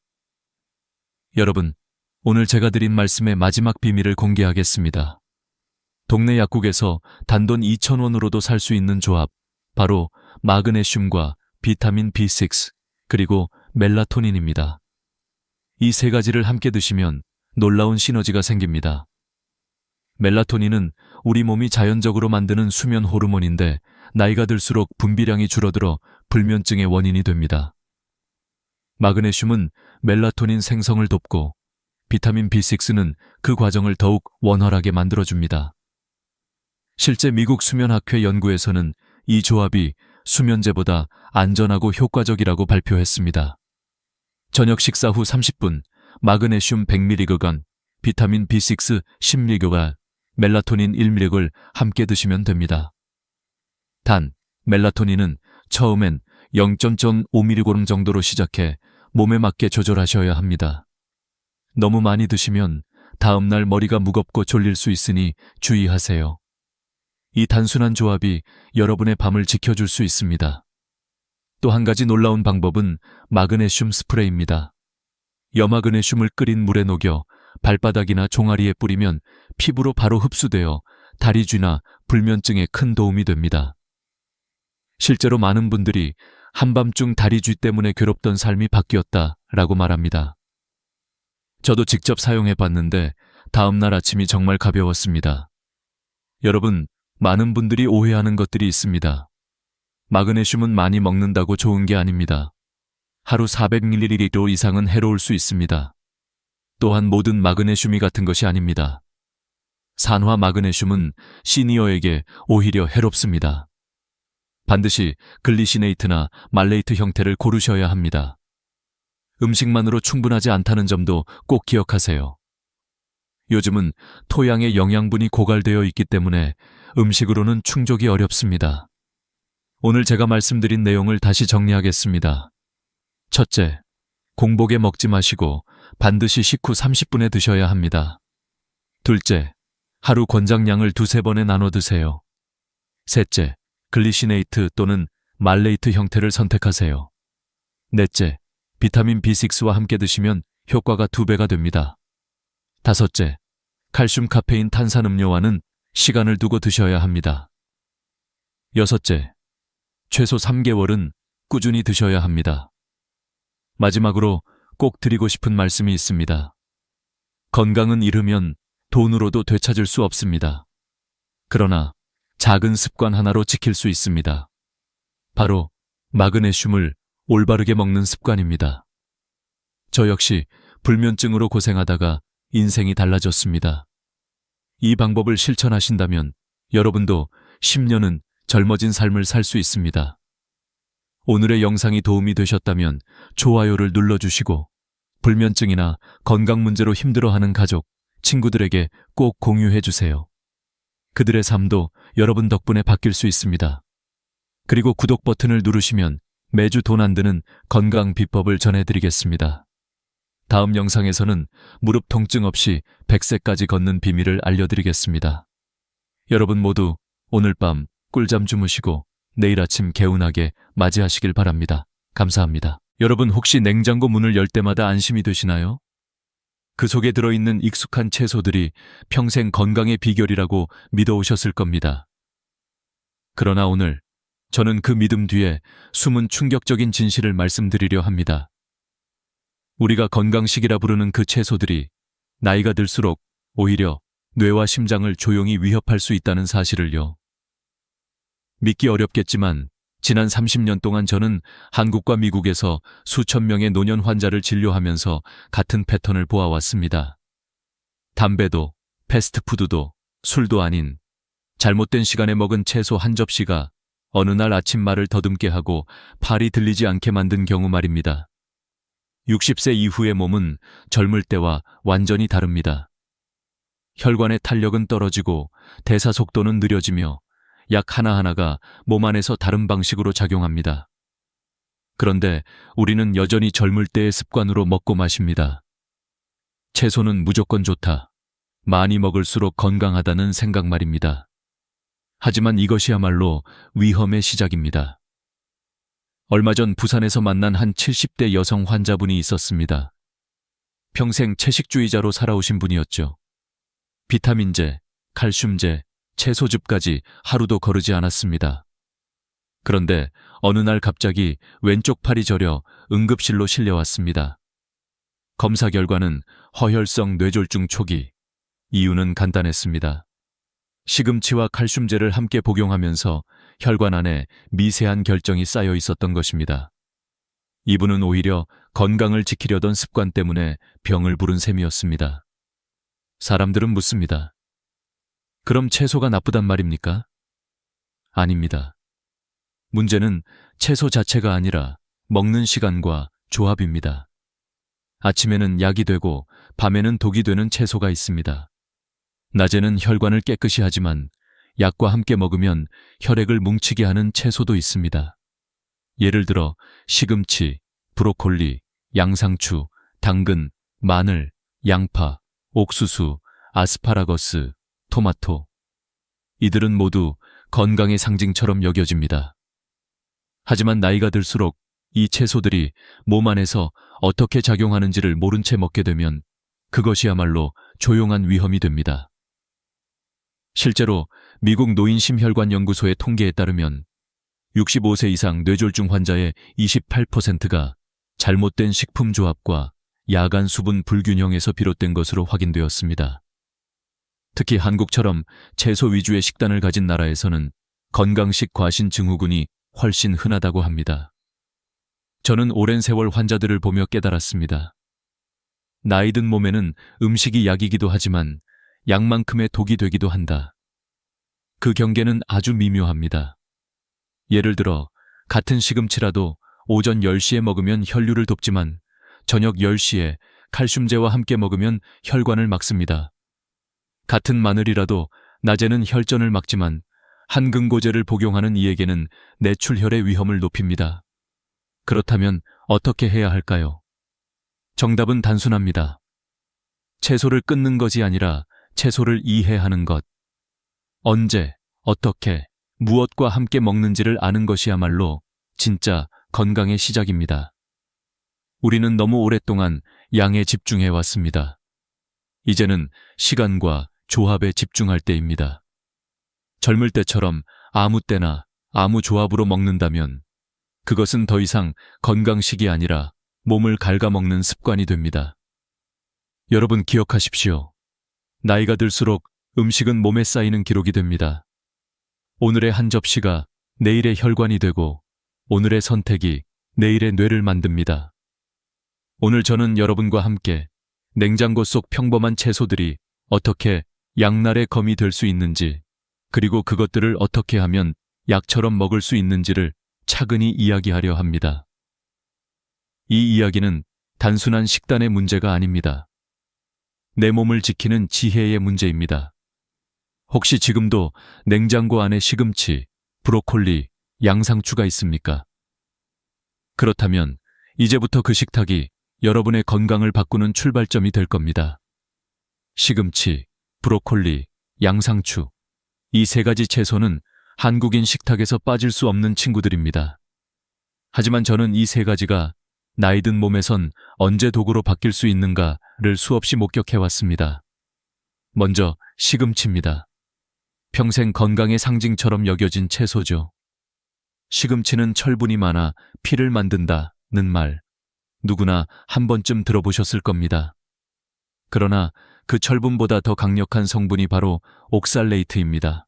여러분, 오늘 제가 드린 말씀의 마지막 비밀을 공개하겠습니다. 동네 약국에서 단돈 2,000원으로도 살 수 있는 조합, 바로 마그네슘과 비타민 B6, 그리고 멜라토닌입니다. 이 세 가지를 함께 드시면 놀라운 시너지가 생깁니다. 멜라토닌은 우리 몸이 자연적으로 만드는 수면 호르몬인데 나이가 들수록 분비량이 줄어들어 불면증의 원인이 됩니다. 마그네슘은 멜라토닌 생성을 돕고 비타민 B6는 그 과정을 더욱 원활하게 만들어줍니다. 실제 미국 수면학회 연구에서는 이 조합이 수면제보다 안전하고 효과적이라고 발표했습니다. 저녁 식사 후 30분 마그네슘 100mg, 비타민 B6 10mg, 멜라토닌 1mg을 함께 드시면 됩니다. 단, 멜라토닌은 처음엔 0.5mg 정도로 시작해 몸에 맞게 조절하셔야 합니다. 너무 많이 드시면 다음날 머리가 무겁고 졸릴 수 있으니 주의하세요. 이 단순한 조합이 여러분의 밤을 지켜줄 수 있습니다. 또 한 가지 놀라운 방법은 마그네슘 스프레이입니다. 염화그네슘을 끓인 물에 녹여 발바닥이나 종아리에 뿌리면 피부로 바로 흡수되어 다리쥐나 불면증에 큰 도움이 됩니다. 실제로 많은 분들이 한밤중 다리쥐 때문에 괴롭던 삶이 바뀌었다라고 말합니다. 저도 직접 사용해 봤는데 다음날 아침이 정말 가벼웠습니다. 여러분, 많은 분들이 오해하는 것들이 있습니다. 마그네슘은 많이 먹는다고 좋은 게 아닙니다. 하루 400ml 이상은 해로울 수 있습니다. 또한 모든 마그네슘이 같은 것이 아닙니다. 산화 마그네슘은 시니어에게 오히려 해롭습니다. 반드시 글리시네이트나 말레이트 형태를 고르셔야 합니다. 음식만으로 충분하지 않다는 점도 꼭 기억하세요. 요즘은 토양의 영양분이 고갈되어 있기 때문에 음식으로는 충족이 어렵습니다. 오늘 제가 말씀드린 내용을 다시 정리하겠습니다. 첫째, 공복에 먹지 마시고 반드시 식후 30분에 드셔야 합니다. 둘째, 하루 권장량을 2-3번에 나눠 드세요. 셋째, 글리시네이트 또는 말레이트 형태를 선택하세요. 넷째, 비타민 B6와 함께 드시면 효과가 2배가 됩니다. 다섯째, 칼슘 카페인 탄산음료와는 시간을 두고 드셔야 합니다. 여섯째, 최소 3개월은 꾸준히 드셔야 합니다. 마지막으로 꼭 드리고 싶은 말씀이 있습니다. 건강은 잃으면 돈으로도 되찾을 수 없습니다. 그러나 작은 습관 하나로 지킬 수 있습니다. 바로 마그네슘을 올바르게 먹는 습관입니다. 저 역시 불면증으로 고생하다가 인생이 달라졌습니다. 이 방법을 실천하신다면 여러분도 10년은 젊어진 삶을 살 수 있습니다. 오늘의 영상이 도움이 되셨다면 좋아요를 눌러주시고 불면증이나 건강 문제로 힘들어하는 가족, 친구들에게 꼭 공유해주세요. 그들의 삶도 여러분 덕분에 바뀔 수 있습니다. 그리고 구독 버튼을 누르시면 매주 돈 안 드는 건강 비법을 전해드리겠습니다. 다음 영상에서는 무릎 통증 없이 100세까지 걷는 비밀을 알려드리겠습니다. 여러분 모두 오늘 밤 꿀잠 주무시고 내일 아침 개운하게 맞이하시길 바랍니다. 감사합니다. 여러분 혹시 냉장고 문을 열 때마다 안심이 되시나요? 그 속에 들어있는 익숙한 채소들이 평생 건강의 비결이라고 믿어오셨을 겁니다. 그러나 오늘 저는 그 믿음 뒤에 숨은 충격적인 진실을 말씀드리려 합니다. 우리가 건강식이라 부르는 그 채소들이 나이가 들수록 오히려 뇌와 심장을 조용히 위협할 수 있다는 사실을요. 믿기 어렵겠지만 지난 30년 동안 저는 한국과 미국에서 수천 명의 노년 환자를 진료하면서 같은 패턴을 보아왔습니다. 담배도, 패스트푸드도, 술도 아닌 잘못된 시간에 먹은 채소 한 접시가 어느 날 아침 말을 더듬게 하고 팔이 들리지 않게 만든 경우 말입니다. 60세 이후의 몸은 젊을 때와 완전히 다릅니다. 혈관의 탄력은 떨어지고 대사 속도는 느려지며 약 하나하나가 몸 안에서 다른 방식으로 작용합니다. 그런데 우리는 여전히 젊을 때의 습관으로 먹고 마십니다. 채소는 무조건 좋다. 많이 먹을수록 건강하다는 생각 말입니다. 하지만 이것이야말로 위험의 시작입니다. 얼마 전 부산에서 만난 한 70대 여성 환자분이 있었습니다. 평생 채식주의자로 살아오신 분이었죠. 비타민제, 칼슘제, 채소즙까지 하루도 거르지 않았습니다. 그런데 어느 날 갑자기 왼쪽 팔이 저려 응급실로 실려왔습니다. 검사 결과는 허혈성 뇌졸중 초기. 이유는 간단했습니다. 시금치와 칼슘제를 함께 복용하면서 혈관 안에 미세한 결정이 쌓여 있었던 것입니다. 이분은 오히려 건강을 지키려던 습관 때문에 병을 부른 셈이었습니다. 사람들은 묻습니다. 그럼 채소가 나쁘단 말입니까? 아닙니다. 문제는 채소 자체가 아니라 먹는 시간과 조합입니다. 아침에는 약이 되고 밤에는 독이 되는 채소가 있습니다. 낮에는 혈관을 깨끗이 하지만 약과 함께 먹으면 혈액을 뭉치게 하는 채소도 있습니다. 예를 들어 시금치, 브로콜리, 양상추, 당근, 마늘, 양파, 옥수수, 아스파라거스, 토마토. 이들은 모두 건강의 상징처럼 여겨집니다. 하지만 나이가 들수록 이 채소들이 몸 안에서 어떻게 작용하는지를 모른 채 먹게 되면 그것이야말로 조용한 위험이 됩니다. 실제로 미국 노인심혈관연구소의 통계에 따르면 65세 이상 뇌졸중 환자의 28%가 잘못된 식품 조합과 야간 수분 불균형에서 비롯된 것으로 확인되었습니다. 특히 한국처럼 채소 위주의 식단을 가진 나라에서는 건강식 과신 증후군이 훨씬 흔하다고 합니다. 저는 오랜 세월 환자들을 보며 깨달았습니다. 나이든 몸에는 음식이 약이기도 하지만 약만큼의 독이 되기도 한다. 그 경계는 아주 미묘합니다. 예를 들어 같은 시금치라도 오전 10시에 먹으면 혈류를 돕지만 저녁 10시에 칼슘제와 함께 먹으면 혈관을 막습니다. 같은 마늘이라도 낮에는 혈전을 막지만 한금고제를 복용하는 이에게는 뇌출혈의 위험을 높입니다. 그렇다면 어떻게 해야 할까요? 정답은 단순합니다. 채소를 끊는 것이 아니라 채소를 이해하는 것. 언제, 어떻게, 무엇과 함께 먹는지를 아는 것이야말로 진짜 건강의 시작입니다. 우리는 너무 오랫동안 양에 집중해 왔습니다. 이제는 시간과 조합에 집중할 때입니다. 젊을 때처럼 아무 때나 아무 조합으로 먹는다면 그것은 더 이상 건강식이 아니라 몸을 갉아먹는 습관이 됩니다. 여러분 기억하십시오. 나이가 들수록 음식은 몸에 쌓이는 기록이 됩니다. 오늘의 한 접시가 내일의 혈관이 되고 오늘의 선택이 내일의 뇌를 만듭니다. 오늘 저는 여러분과 함께 냉장고 속 평범한 채소들이 어떻게 양날의 검이 될 수 있는지, 그리고 그것들을 어떻게 하면 약처럼 먹을 수 있는지를 차근히 이야기하려 합니다. 이 이야기는 단순한 식단의 문제가 아닙니다. 내 몸을 지키는 지혜의 문제입니다. 혹시 지금도 냉장고 안에 시금치, 브로콜리, 양상추가 있습니까? 그렇다면 이제부터 그 식탁이 여러분의 건강을 바꾸는 출발점이 될 겁니다. 시금치, 브로콜리, 양상추, 이 세 가지 채소는 한국인 식탁에서 빠질 수 없는 친구들입니다. 하지만 저는 이 세 가지가 나이든 몸에선 언제 도구로 바뀔 수 있는가를 수없이 목격해왔습니다. 먼저 시금치입니다. 평생 건강의 상징처럼 여겨진 채소죠. 시금치는 철분이 많아 피를 만든다는 말, 누구나 한 번쯤 들어보셨을 겁니다. 그러나 그 철분보다 더 강력한 성분이 바로 옥살레이트입니다.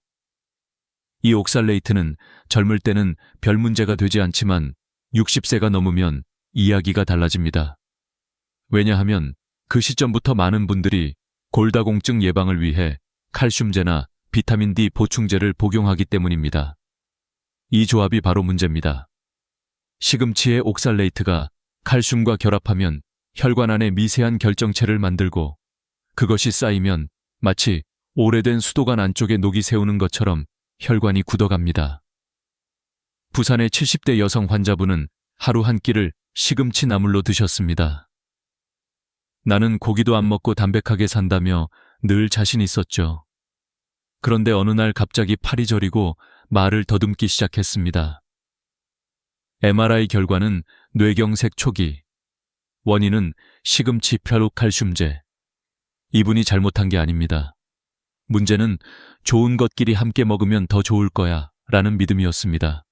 이 옥살레이트는 젊을 때는 별 문제가 되지 않지만 60세가 넘으면 이야기가 달라집니다. 왜냐하면 그 시점부터 많은 분들이 골다공증 예방을 위해 칼슘제나 비타민 D 보충제를 복용하기 때문입니다. 이 조합이 바로 문제입니다. 시금치의 옥살레이트가 칼슘과 결합하면 혈관 안에 미세한 결정체를 만들고 그것이 쌓이면 마치 오래된 수도관 안쪽에 녹이 새우는 것처럼 혈관이 굳어갑니다. 부산의 70대 여성 환자분은 하루 한 끼를 시금치 나물로 드셨습니다. 나는 고기도 안 먹고 담백하게 산다며 늘 자신 있었죠. 그런데 어느 날 갑자기 팔이 저리고 말을 더듬기 시작했습니다. MRI 결과는 뇌경색 초기. 원인은 시금치 펴룩칼슘제. 이분이 잘못한 게 아닙니다. 문제는 좋은 것끼리 함께 먹으면 더 좋을 거야 라는 믿음이었습니다.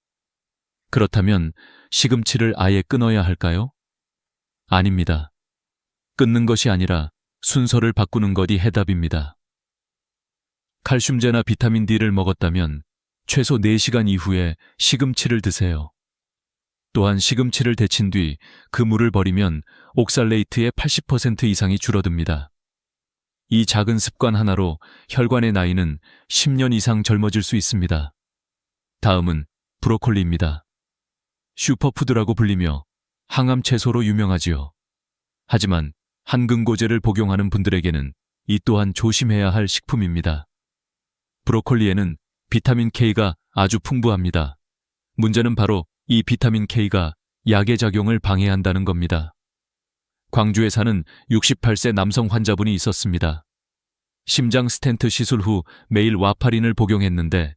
그렇다면 시금치를 아예 끊어야 할까요? 아닙니다. 끊는 것이 아니라 순서를 바꾸는 것이 해답입니다. 칼슘제나 비타민 D를 먹었다면 최소 4시간 이후에 시금치를 드세요. 또한 시금치를 데친 뒤 그 물을 버리면 옥살레이트의 80% 이상이 줄어듭니다. 이 작은 습관 하나로 혈관의 나이는 10년 이상 젊어질 수 있습니다. 다음은 브로콜리입니다. 슈퍼푸드라고 불리며 항암 채소로 유명하지요. 하지만 한금고제를 복용하는 분들에게는 이 또한 조심해야 할 식품입니다. 브로콜리에는 비타민 K가 아주 풍부합니다. 문제는 바로 이 비타민 K가 약의 작용을 방해한다는 겁니다. 광주에 사는 68세 남성 환자분이 있었습니다. 심장 스텐트 시술 후 매일 와파린을 복용했는데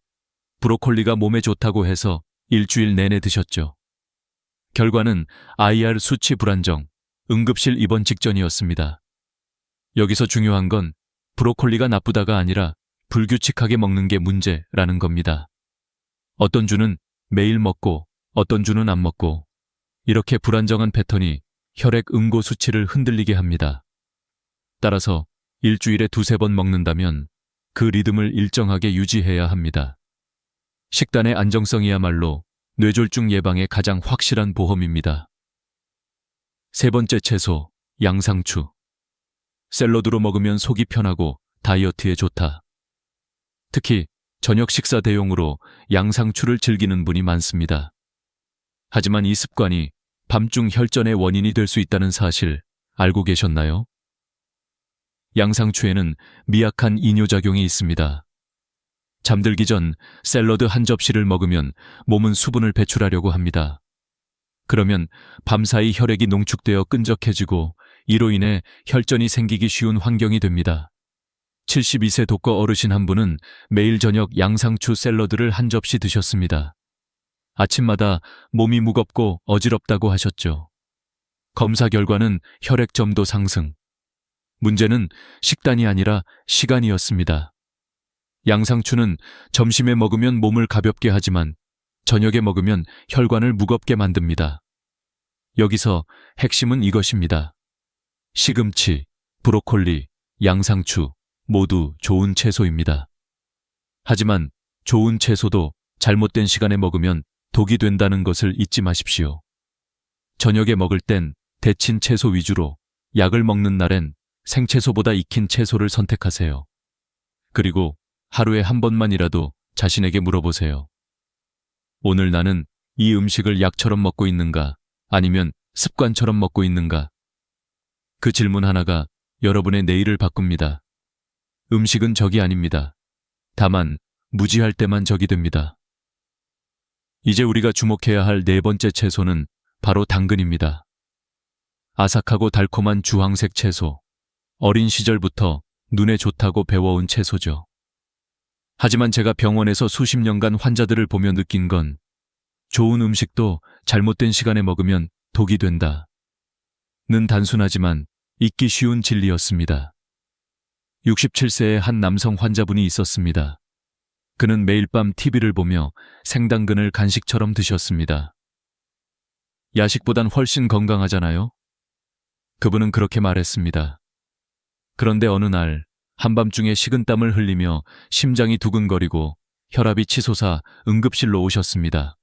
브로콜리가 몸에 좋다고 해서 일주일 내내 드셨죠. 결과는 IR 수치 불안정, 응급실 입원 직전이었습니다. 여기서 중요한 건 브로콜리가 나쁘다가 아니라 불규칙하게 먹는 게 문제라는 겁니다. 어떤 주는 매일 먹고 어떤 주는 안 먹고 이렇게 불안정한 패턴이 혈액 응고 수치를 흔들리게 합니다. 따라서 일주일에 2~3번 먹는다면 그 리듬을 일정하게 유지해야 합니다. 식단의 안정성이야말로 뇌졸중 예방의 가장 확실한 보험입니다. 세 번째 채소, 양상추. 샐러드로 먹으면 속이 편하고 다이어트에 좋다. 특히 저녁 식사 대용으로 양상추를 즐기는 분이 많습니다. 하지만 이 습관이 밤중 혈전의 원인이 될 수 있다는 사실 알고 계셨나요? 양상추에는 미약한 이뇨작용이 있습니다. 잠들기 전 샐러드 한 접시를 먹으면 몸은 수분을 배출하려고 합니다. 그러면 밤사이 혈액이 농축되어 끈적해지고 이로 인해 혈전이 생기기 쉬운 환경이 됩니다. 72세 독거 어르신 한 분은 매일 저녁 양상추 샐러드를 한 접시 드셨습니다. 아침마다 몸이 무겁고 어지럽다고 하셨죠. 검사 결과는 혈액점도 상승. 문제는 식단이 아니라 시간이었습니다. 양상추는 점심에 먹으면 몸을 가볍게 하지만 저녁에 먹으면 혈관을 무겁게 만듭니다. 여기서 핵심은 이것입니다. 시금치, 브로콜리, 양상추 모두 좋은 채소입니다. 하지만 좋은 채소도 잘못된 시간에 먹으면 독이 된다는 것을 잊지 마십시오. 저녁에 먹을 땐 데친 채소 위주로, 약을 먹는 날엔 생채소보다 익힌 채소를 선택하세요. 그리고 하루에 한 번만이라도 자신에게 물어보세요. 오늘 나는 이 음식을 약처럼 먹고 있는가, 아니면 습관처럼 먹고 있는가? 그 질문 하나가 여러분의 내일을 바꿉니다. 음식은 적이 아닙니다. 다만 무지할 때만 적이 됩니다. 이제 우리가 주목해야 할 네 번째 채소는 바로 당근입니다. 아삭하고 달콤한 주황색 채소. 어린 시절부터 눈에 좋다고 배워온 채소죠. 하지만 제가 병원에서 수십 년간 환자들을 보며 느낀 건 좋은 음식도 잘못된 시간에 먹으면 독이 된다. 는 단순하지만 잊기 쉬운 진리였습니다. 67세의 한 남성 환자분이 있었습니다. 그는 매일 밤 TV를 보며 생당근을 간식처럼 드셨습니다. 야식보단 훨씬 건강하잖아요? 그분은 그렇게 말했습니다. 그런데 어느 날 한밤중에 식은땀을 흘리며 심장이 두근거리고 혈압이 치솟아 응급실로 오셨습니다.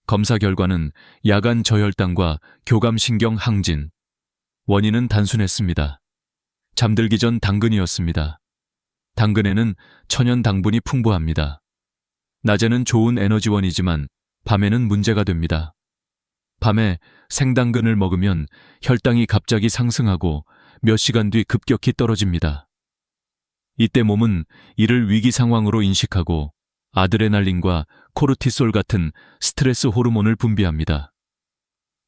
검사 결과는 야간 저혈당과 교감신경 항진. 원인은 단순했습니다. 잠들기 전 당근이었습니다. 당근에는 천연 당분이 풍부합니다. 낮에는 좋은 에너지원이지만 밤에는 문제가 됩니다. 밤에 생당근을 먹으면 혈당이 갑자기 상승하고 몇 시간 뒤 급격히 떨어집니다. 이때 몸은 이를 위기 상황으로 인식하고 아드레날린과 코르티솔 같은 스트레스 호르몬을 분비합니다.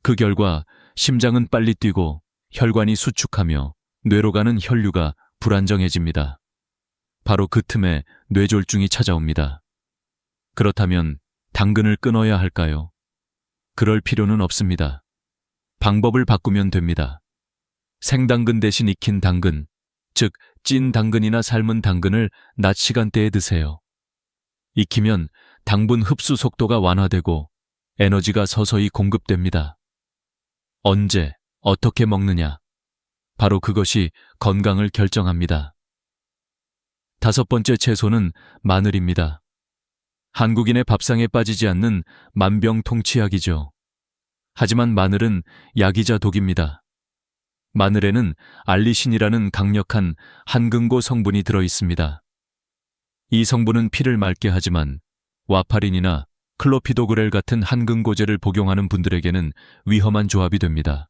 그 결과 심장은 빨리 뛰고 혈관이 수축하며 뇌로 가는 혈류가 불안정해집니다. 바로 그 틈에 뇌졸중이 찾아옵니다. 그렇다면 당근을 끊어야 할까요? 그럴 필요는 없습니다. 방법을 바꾸면 됩니다. 생당근 대신 익힌 당근, 즉 찐 당근이나 삶은 당근을 낮 시간대에 드세요. 익히면 당분 흡수 속도가 완화되고 에너지가 서서히 공급됩니다. 언제, 어떻게 먹느냐? 바로 그것이 건강을 결정합니다. 다섯 번째 채소는 마늘입니다. 한국인의 밥상에 빠지지 않는 만병통치약이죠. 하지만 마늘은 약이자 독입니다. 마늘에는 알리신이라는 강력한 한근고 성분이 들어 있습니다. 이 성분은 피를 맑게 하지만 와파린이나 클로피도그렐 같은 한근고제를 복용하는 분들에게는 위험한 조합이 됩니다.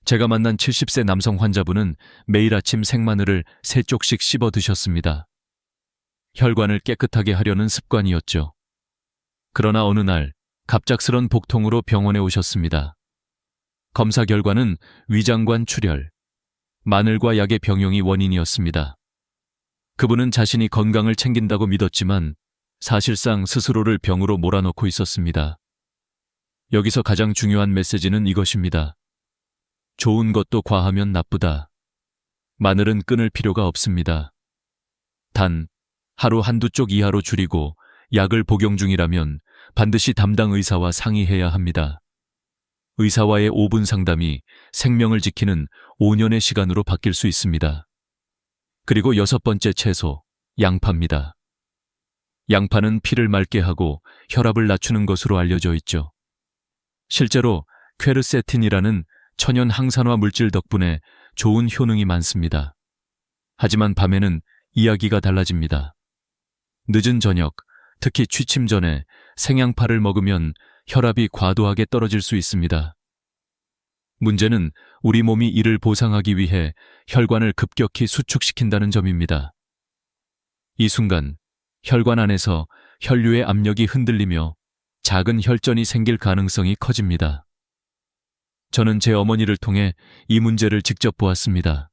제가 만난 70세 남성 환자분은 매일 아침 생마늘을 3쪽씩 씹어 드셨습니다. 혈관을 깨끗하게 하려는 습관이었죠. 그러나 어느 날 갑작스런 복통으로 병원에 오셨습니다. 검사 결과는 위장관 출혈, 마늘과 약의 병용이 원인이었습니다. 그분은 자신이 건강을 챙긴다고 믿었지만 사실상 스스로를 병으로 몰아넣고 있었습니다. 여기서 가장 중요한 메시지는 이것입니다. 좋은 것도 과하면 나쁘다. 마늘은 끊을 필요가 없습니다. 단, 하루 한두 쪽 이하로 줄이고 약을 복용 중이라면 반드시 담당 의사와 상의해야 합니다. 의사와의 5분 상담이 생명을 지키는 5년의 시간으로 바뀔 수 있습니다. 그리고 6번째 채소, 양파입니다. 양파는 피를 맑게 하고 혈압을 낮추는 것으로 알려져 있죠. 실제로 퀘르세틴이라는 천연 항산화 물질 덕분에 좋은 효능이 많습니다. 하지만 밤에는 이야기가 달라집니다. 늦은 저녁, 특히 취침 전에 생양파를 먹으면 혈압이 과도하게 떨어질 수 있습니다. 문제는 우리 몸이 이를 보상하기 위해 혈관을 급격히 수축시킨다는 점입니다. 이 순간 혈관 안에서 혈류의 압력이 흔들리며 작은 혈전이 생길 가능성이 커집니다. 저는 제 어머니를 통해 이 문제를 직접 보았습니다.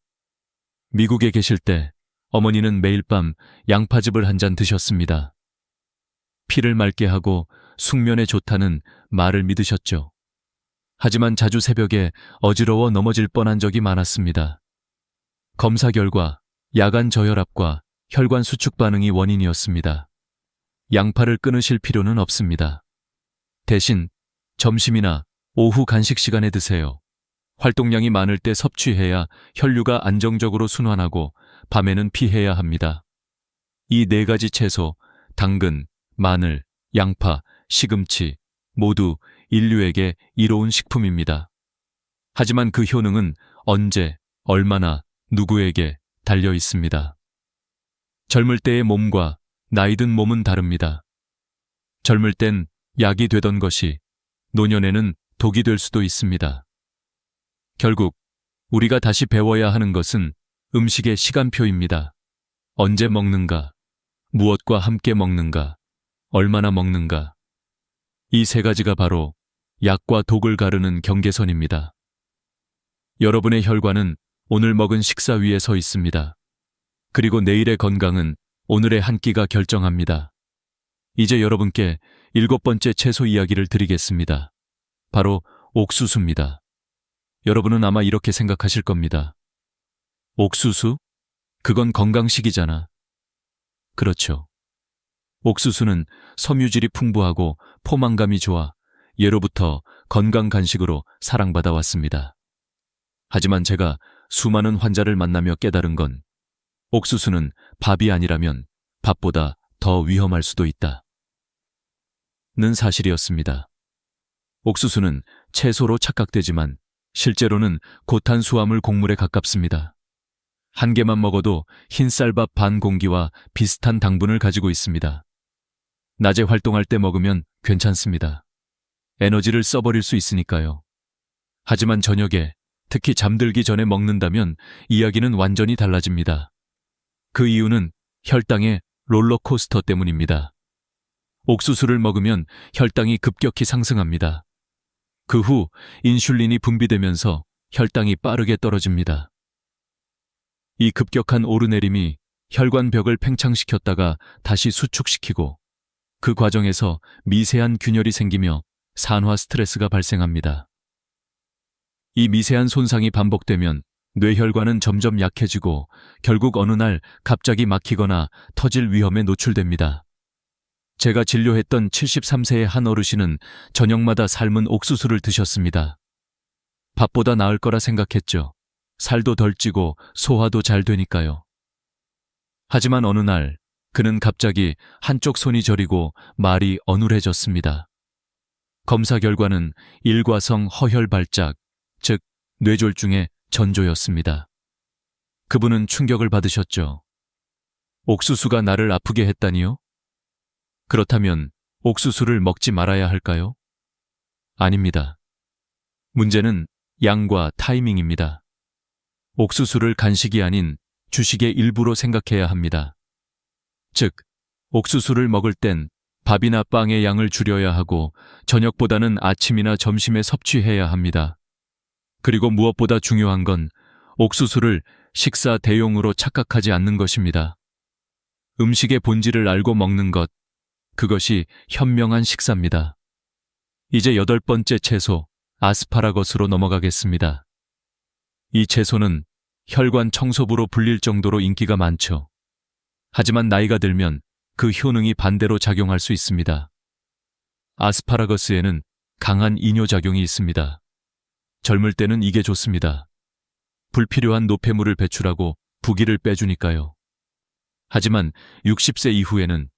미국에 계실 때 어머니는 매일 밤 양파즙을 한 잔 드셨습니다. 피를 맑게 하고 숙면에 좋다는 말을 믿으셨죠. 하지만 자주 새벽에 어지러워 넘어질 뻔한 적이 많았습니다. 검사 결과 야간 저혈압과 혈관 수축 반응이 원인이었습니다. 양파를 끊으실 필요는 없습니다. 대신 점심이나 오후 간식 시간에 드세요. 활동량이 많을 때 섭취해야 혈류가 안정적으로 순환하고 밤에는 피해야 합니다. 이 4가지 채소, 당근, 마늘, 양파, 시금치 모두 인류에게 이로운 식품입니다. 하지만 그 효능은 언제, 얼마나, 누구에게 달려 있습니다. 젊을 때의 몸과 나이 든 몸은 다릅니다. 젊을 땐 약이 되던 것이 노년에는 독이 될 수도 있습니다. 결국 우리가 다시 배워야 하는 것은 음식의 시간표입니다. 언제 먹는가, 무엇과 함께 먹는가, 얼마나 먹는가. 이 3가지가 바로 약과 독을 가르는 경계선입니다. 여러분의 혈관은 오늘 먹은 식사 위에 서 있습니다. 그리고 내일의 건강은 오늘의 한 끼가 결정합니다. 이제 여러분께 7번째 채소 이야기를 드리겠습니다. 바로 옥수수입니다. 여러분은 아마 이렇게 생각하실 겁니다. 옥수수? 그건 건강식이잖아. 그렇죠. 옥수수는 섬유질이 풍부하고 포만감이 좋아 예로부터 건강 간식으로 사랑받아 왔습니다. 하지만 제가 수많은 환자를 만나며 깨달은 건 옥수수는 밥이 아니라면 밥보다 더 위험할 수도 있다. 는 사실이었습니다. 옥수수는 채소로 착각되지만 실제로는 고탄수화물 곡물에 가깝습니다. 한 개만 먹어도 흰쌀밥 반 공기와 비슷한 당분을 가지고 있습니다. 낮에 활동할 때 먹으면 괜찮습니다. 에너지를 써버릴 수 있으니까요. 하지만 저녁에, 특히 잠들기 전에 먹는다면 이야기는 완전히 달라집니다. 그 이유는 혈당의 롤러코스터 때문입니다. 옥수수를 먹으면 혈당이 급격히 상승합니다. 그 후 인슐린이 분비되면서 혈당이 빠르게 떨어집니다. 이 급격한 오르내림이 혈관벽을 팽창시켰다가 다시 수축시키고 그 과정에서 미세한 균열이 생기며 산화 스트레스가 발생합니다. 이 미세한 손상이 반복되면 뇌혈관은 점점 약해지고 결국 어느 날 갑자기 막히거나 터질 위험에 노출됩니다. 제가 진료했던 73세의 한 어르신은 저녁마다 삶은 옥수수를 드셨습니다. 밥보다 나을 거라 생각했죠. 살도 덜 찌고 소화도 잘 되니까요. 하지만 어느 날 그는 갑자기 한쪽 손이 저리고 말이 어눌해졌습니다. 검사 결과는 일과성 허혈 발작, 즉 뇌졸중의 전조였습니다. 그분은 충격을 받으셨죠. 옥수수가 나를 아프게 했다니요? 그렇다면 옥수수를 먹지 말아야 할까요? 아닙니다. 문제는 양과 타이밍입니다. 옥수수를 간식이 아닌 주식의 일부로 생각해야 합니다. 즉, 옥수수를 먹을 땐 밥이나 빵의 양을 줄여야 하고 저녁보다는 아침이나 점심에 섭취해야 합니다. 그리고 무엇보다 중요한 건 옥수수를 식사 대용으로 착각하지 않는 것입니다. 음식의 본질을 알고 먹는 것, 그것이 현명한 식사입니다. 이제 8번째 채소, 아스파라거스로 넘어가겠습니다. 이 채소는 혈관 청소부로 불릴 정도로 인기가 많죠. 하지만 나이가 들면 그 효능이 반대로 작용할 수 있습니다. 아스파라거스에는 강한 이뇨작용이 있습니다. 젊을 때는 이게 좋습니다. 불필요한 노폐물을 배출하고 부기를 빼주니까요. 하지만 60세 이후에는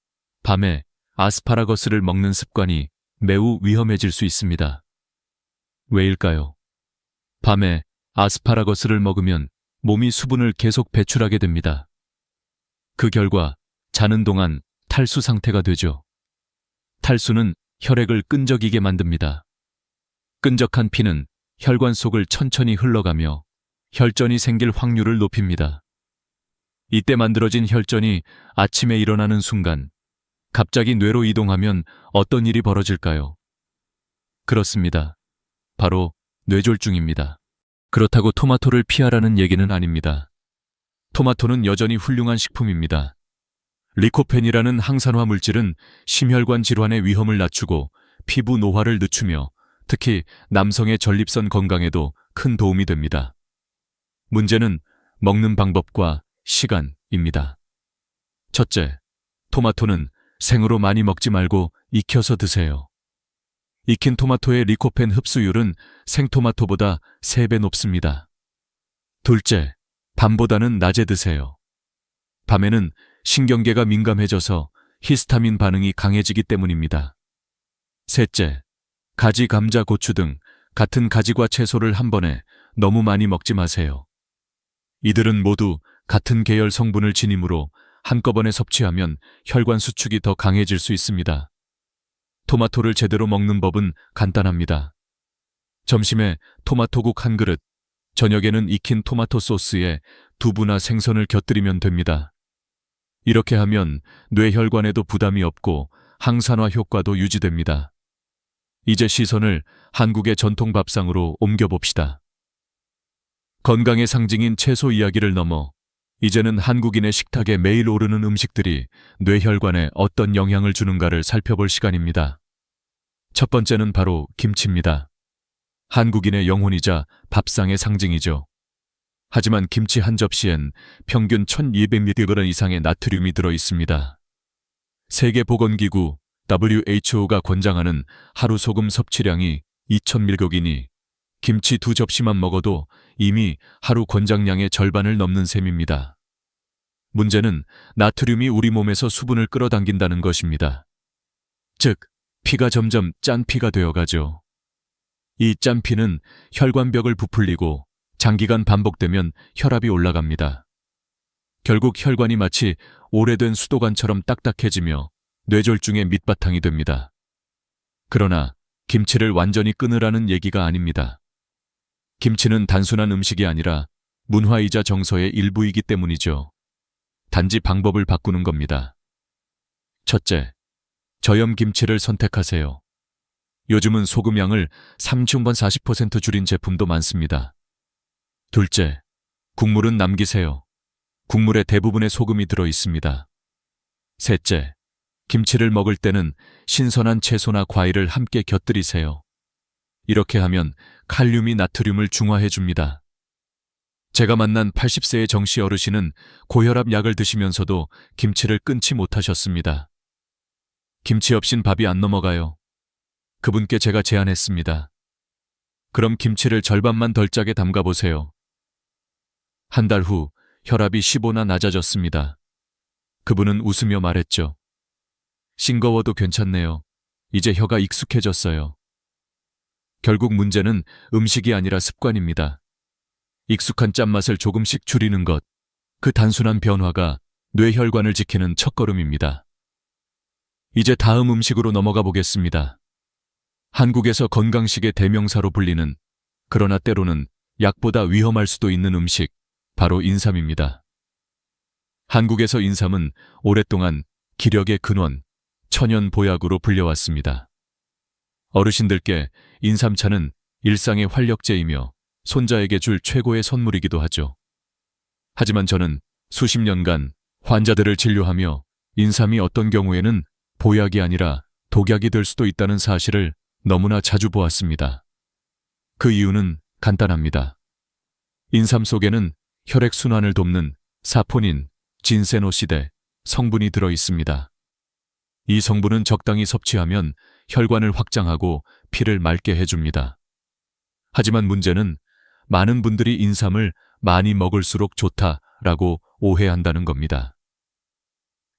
밤에 아스파라거스를 먹는 습관이 매우 위험해질 수 있습니다. 왜일까요? 밤에 아스파라거스를 먹으면 몸이 수분을 계속 배출하게 됩니다. 그 결과 자는 동안 탈수 상태가 되죠. 탈수는 혈액을 끈적이게 만듭니다. 끈적한 피는 혈관 속을 천천히 흘러가며 혈전이 생길 확률을 높입니다. 이때 만들어진 혈전이 아침에 일어나는 순간 갑자기 뇌로 이동하면 어떤 일이 벌어질까요? 그렇습니다. 바로 뇌졸중입니다. 그렇다고 토마토를 피하라는 얘기는 아닙니다. 토마토는 여전히 훌륭한 식품입니다. 리코펜이라는 항산화 물질은 심혈관 질환의 위험을 낮추고 피부 노화를 늦추며 특히 남성의 전립선 건강에도 큰 도움이 됩니다. 문제는 먹는 방법과 시간입니다. 첫째, 토마토는 생으로 많이 먹지 말고 익혀서 드세요. 익힌 토마토의 리코펜 흡수율은 생토마토보다 3배 높습니다. 둘째, 밤보다는 낮에 드세요. 밤에는 신경계가 민감해져서 히스타민 반응이 강해지기 때문입니다. 셋째, 가지, 감자, 고추 등 같은 가지과 채소를 한 번에 너무 많이 먹지 마세요. 이들은 모두 같은 계열 성분을 지니므로 한꺼번에 섭취하면 혈관 수축이 더 강해질 수 있습니다. 토마토를 제대로 먹는 법은 간단합니다. 점심에 토마토국 한 그릇, 저녁에는 익힌 토마토 소스에 두부나 생선을 곁들이면 됩니다. 이렇게 하면 뇌혈관에도 부담이 없고 항산화 효과도 유지됩니다. 이제 시선을 한국의 전통 밥상으로 옮겨봅시다. 건강의 상징인 채소 이야기를 넘어 이제는 한국인의 식탁에 매일 오르는 음식들이 뇌혈관에 어떤 영향을 주는가를 살펴볼 시간입니다. 첫 번째는 바로 김치입니다. 한국인의 영혼이자 밥상의 상징이죠. 하지만 김치 한 접시엔 평균 1200mg 이상의 나트륨이 들어 있습니다. 세계보건기구 WHO가 권장하는 하루 소금 섭취량이 2000mg이니 김치 2접시만 먹어도 이미 하루 권장량의 절반을 넘는 셈입니다. 문제는 나트륨이 우리 몸에서 수분을 끌어당긴다는 것입니다. 즉, 피가 점점 짠 피가 되어가죠. 이 짠 피는 혈관벽을 부풀리고 장기간 반복되면 혈압이 올라갑니다. 결국 혈관이 마치 오래된 수도관처럼 딱딱해지며 뇌졸중의 밑바탕이 됩니다. 그러나 김치를 완전히 끊으라는 얘기가 아닙니다. 김치는 단순한 음식이 아니라 문화이자 정서의 일부이기 때문이죠. 단지 방법을 바꾸는 겁니다. 첫째, 저염 김치를 선택하세요. 요즘은 소금 양을 3중반 40% 줄인 제품도 많습니다. 둘째, 국물은 남기세요. 국물에 대부분의 소금이 들어 있습니다. 셋째, 김치를 먹을 때는 신선한 채소나 과일을 함께 곁들이세요. 이렇게 하면 칼륨이 나트륨을 중화해 줍니다. 제가 만난 80세의 정씨 어르신은 고혈압 약을 드시면서도 김치를 끊지 못하셨습니다. 김치 없인 밥이 안 넘어가요. 그분께 제가 제안했습니다. 그럼 김치를 절반만 덜 짜게 담가보세요. 한 달 후 혈압이 15나 낮아졌습니다. 그분은 웃으며 말했죠. 싱거워도 괜찮네요. 이제 혀가 익숙해졌어요. 결국 문제는 음식이 아니라 습관입니다. 익숙한 짠맛을 조금씩 줄이는 것, 그 단순한 변화가 뇌혈관을 지키는 첫걸음입니다. 이제 다음 음식으로 넘어가 보겠습니다. 한국에서 건강식의 대명사로 불리는, 그러나 때로는 약보다 위험할 수도 있는 음식, 바로 인삼입니다. 한국에서 인삼은 오랫동안 기력의 근원, 천연 보약으로 불려왔습니다. 어르신들께 인삼차는 일상의 활력제이며 손자에게 줄 최고의 선물이기도 하죠. 하지만 저는 수십 년간 환자들을 진료하며 인삼이 어떤 경우에는 보약이 아니라 독약이 될 수도 있다는 사실을 너무나 자주 보았습니다. 그 이유는 간단합니다. 인삼 속에는 혈액순환을 돕는 사포닌, 진세노시데 성분이 들어 있습니다. 이 성분은 적당히 섭취하면 혈관을 확장하고 피를 맑게 해줍니다. 하지만 문제는 많은 분들이 인삼을 많이 먹을수록 좋다라고 오해한다는 겁니다.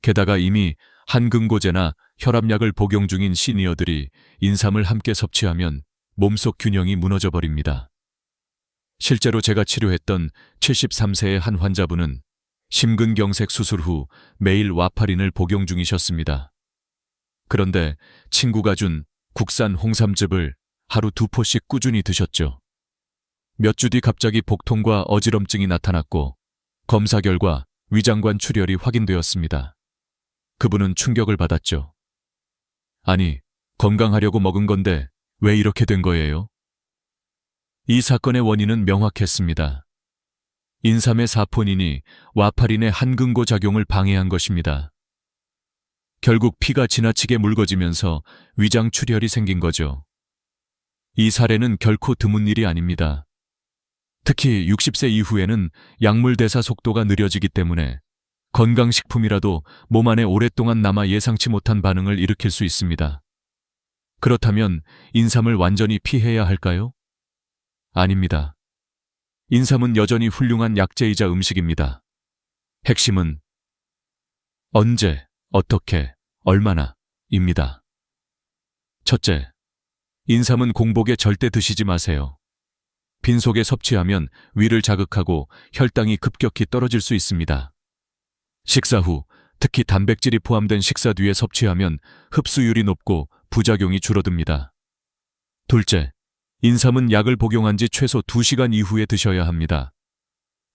게다가 이미 한근고제나 혈압약을 복용 중인 시니어들이 인삼을 함께 섭취하면 몸속 균형이 무너져 버립니다. 실제로 제가 치료했던 73세의 한 환자분은 심근경색 수술 후 매일 와파린을 복용 중이셨습니다. 그런데 친구가 준 국산 홍삼즙을 하루 2포씩 꾸준히 드셨죠. 몇 주 뒤 갑자기 복통과 어지럼증이 나타났고 검사 결과 위장관 출혈이 확인되었습니다. 그분은 충격을 받았죠. 아니, 건강하려고 먹은 건데 왜 이렇게 된 거예요? 이 사건의 원인은 명확했습니다. 인삼의 사포닌이 와파린의 한근고 작용을 방해한 것입니다. 결국 피가 지나치게 묽어지면서 위장 출혈이 생긴 거죠. 이 사례는 결코 드문 일이 아닙니다. 특히 60세 이후에는 약물 대사 속도가 느려지기 때문에 건강식품이라도 몸 안에 오랫동안 남아 예상치 못한 반응을 일으킬 수 있습니다. 그렇다면 인삼을 완전히 피해야 할까요? 아닙니다. 인삼은 여전히 훌륭한 약재이자 음식입니다. 핵심은 언제, 어떻게, 얼마나 입니다. 첫째, 인삼은 공복에 절대 드시지 마세요. 빈속에 섭취하면 위를 자극하고 혈당이 급격히 떨어질 수 있습니다. 식사 후, 특히 단백질이 포함된 식사 뒤에 섭취하면 흡수율이 높고 부작용이 줄어듭니다. 둘째, 인삼은 약을 복용한 지 최소 2시간 이후에 드셔야 합니다.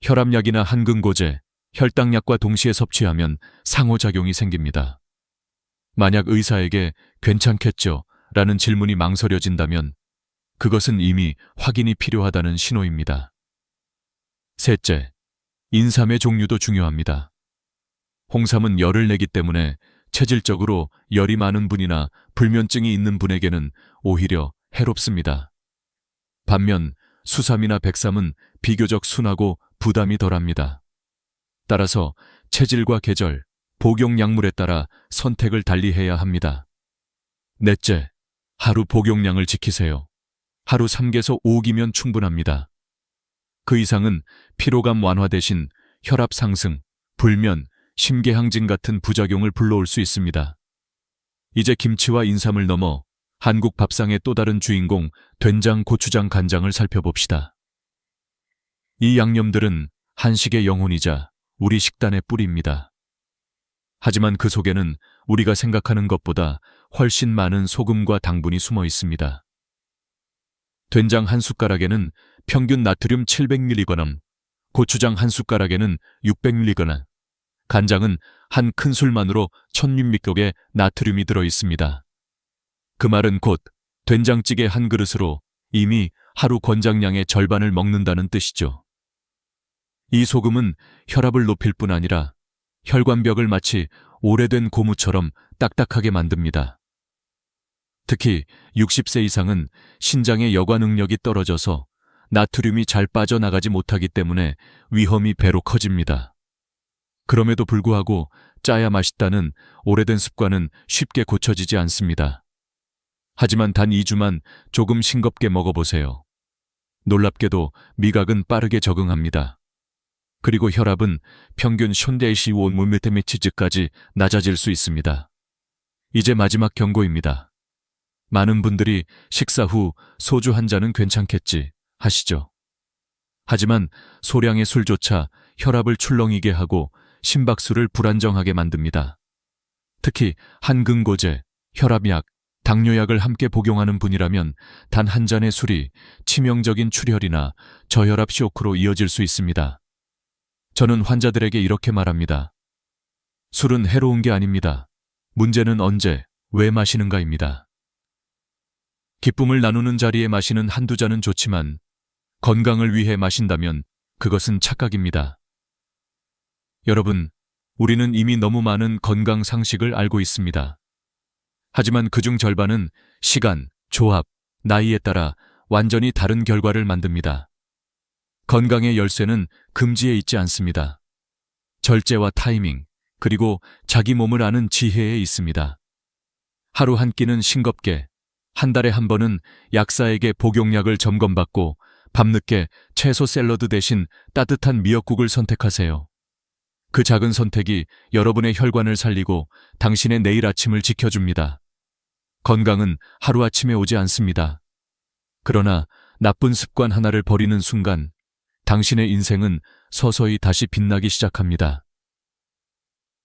혈압약이나 한근고제, 혈당약과 동시에 섭취하면 상호작용이 생깁니다. 만약 의사에게 괜찮겠죠? 라는 질문이 망설여진다면 그것은 이미 확인이 필요하다는 신호입니다. 셋째, 인삼의 종류도 중요합니다. 홍삼은 열을 내기 때문에 체질적으로 열이 많은 분이나 불면증이 있는 분에게는 오히려 해롭습니다. 반면 수삼이나 백삼은 비교적 순하고 부담이 덜합니다. 따라서 체질과 계절, 복용약물에 따라 선택을 달리해야 합니다. 넷째, 하루 복용량을 지키세요. 하루 3개에서 5기면 충분합니다. 그 이상은 피로감 완화 대신 혈압 상승, 불면, 심계항진 같은 부작용을 불러올 수 있습니다. 이제 김치와 인삼을 넘어 한국 밥상의 또 다른 주인공 된장, 고추장, 간장을 살펴봅시다. 이 양념들은 한식의 영혼이자 우리 식단의 뿌리입니다. 하지만 그 속에는 우리가 생각하는 것보다 훨씬 많은 소금과 당분이 숨어 있습니다. 된장 한 숟가락에는 평균 나트륨 700mg, 고추장 한 숟가락에는 600mg, 간장은 한 큰술만으로 1000mg의 나트륨이 들어 있습니다. 그 말은 곧 된장찌개 한 그릇으로 이미 하루 권장량의 절반을 먹는다는 뜻이죠. 이 소금은 혈압을 높일 뿐 아니라 혈관벽을 마치 오래된 고무처럼 딱딱하게 만듭니다. 특히 60세 이상은 신장의 여과 능력이 떨어져서 나트륨이 잘 빠져나가지 못하기 때문에 위험이 배로 커집니다. 그럼에도 불구하고 짜야 맛있다는 오래된 습관은 쉽게 고쳐지지 않습니다. 하지만 단 2주만 조금 싱겁게 먹어보세요. 놀랍게도 미각은 빠르게 적응합니다. 그리고 혈압은 평균 1000mg/ml까지 낮아질 수 있습니다. 이제 마지막 경고입니다. 많은 분들이 식사 후 소주 한 잔은 괜찮겠지 하시죠. 하지만 소량의 술조차 혈압을 출렁이게 하고 심박수를 불안정하게 만듭니다. 특히 한근고제, 혈압약, 당뇨약을 함께 복용하는 분이라면 단 한 잔의 술이 치명적인 출혈이나 저혈압 쇼크로 이어질 수 있습니다. 저는 환자들에게 이렇게 말합니다. 술은 해로운 게 아닙니다. 문제는 언제, 왜 마시는가입니다. 기쁨을 나누는 자리에 마시는 한두 잔은 좋지만 건강을 위해 마신다면 그것은 착각입니다. 여러분, 우리는 이미 너무 많은 건강 상식을 알고 있습니다. 하지만 그중 절반은 시간, 조합, 나이에 따라 완전히 다른 결과를 만듭니다. 건강의 열쇠는 금지에 있지 않습니다. 절제와 타이밍, 그리고 자기 몸을 아는 지혜에 있습니다. 하루 한 끼는 싱겁게, 한 달에 한 번은 약사에게 복용량을 점검받고 밤늦게 채소 샐러드 대신 따뜻한 미역국을 선택하세요. 그 작은 선택이 여러분의 혈관을 살리고 당신의 내일 아침을 지켜줍니다. 건강은 하루아침에 오지 않습니다. 그러나 나쁜 습관 하나를 버리는 순간 당신의 인생은 서서히 다시 빛나기 시작합니다.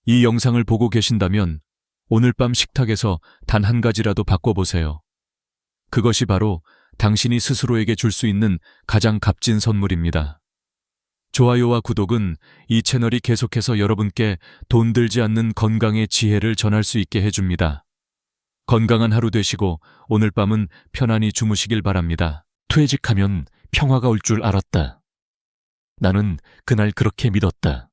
이 영상을 보고 계신다면 오늘 밤 식탁에서 단 한 가지라도 바꿔보세요. 그것이 바로 당신이 스스로에게 줄 수 있는 가장 값진 선물입니다. 좋아요와 구독은 이 채널이 계속해서 여러분께 돈 들지 않는 건강의 지혜를 전할 수 있게 해줍니다. 건강한 하루 되시고 오늘 밤은 편안히 주무시길 바랍니다. 퇴직하면 평화가 올 줄 알았다. 나는 그날 그렇게 믿었다.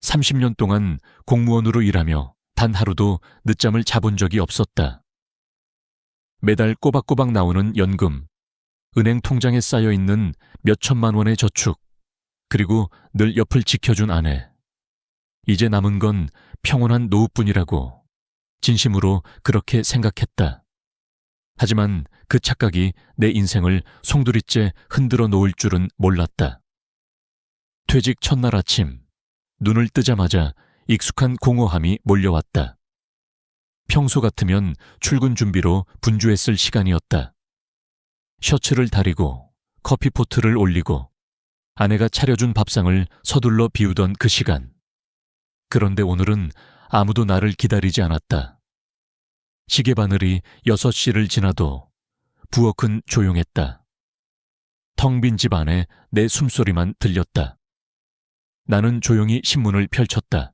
30년 동안 공무원으로 일하며 단 하루도 늦잠을 자본 적이 없었다. 매달 꼬박꼬박 나오는 연금, 은행 통장에 쌓여있는 몇 천만 원의 저축, 그리고 늘 옆을 지켜준 아내. 이제 남은 건 평온한 노후뿐이라고 진심으로 그렇게 생각했다. 하지만 그 착각이 내 인생을 송두리째 흔들어 놓을 줄은 몰랐다. 퇴직 첫날 아침, 눈을 뜨자마자 익숙한 공허함이 몰려왔다. 평소 같으면 출근 준비로 분주했을 시간이었다. 셔츠를 다리고 커피포트를 올리고 아내가 차려준 밥상을 서둘러 비우던 그 시간. 그런데 오늘은 아무도 나를 기다리지 않았다. 시계 바늘이 6시를 지나도 부엌은 조용했다. 텅 빈 집 안에 내 숨소리만 들렸다. 나는 조용히 신문을 펼쳤다.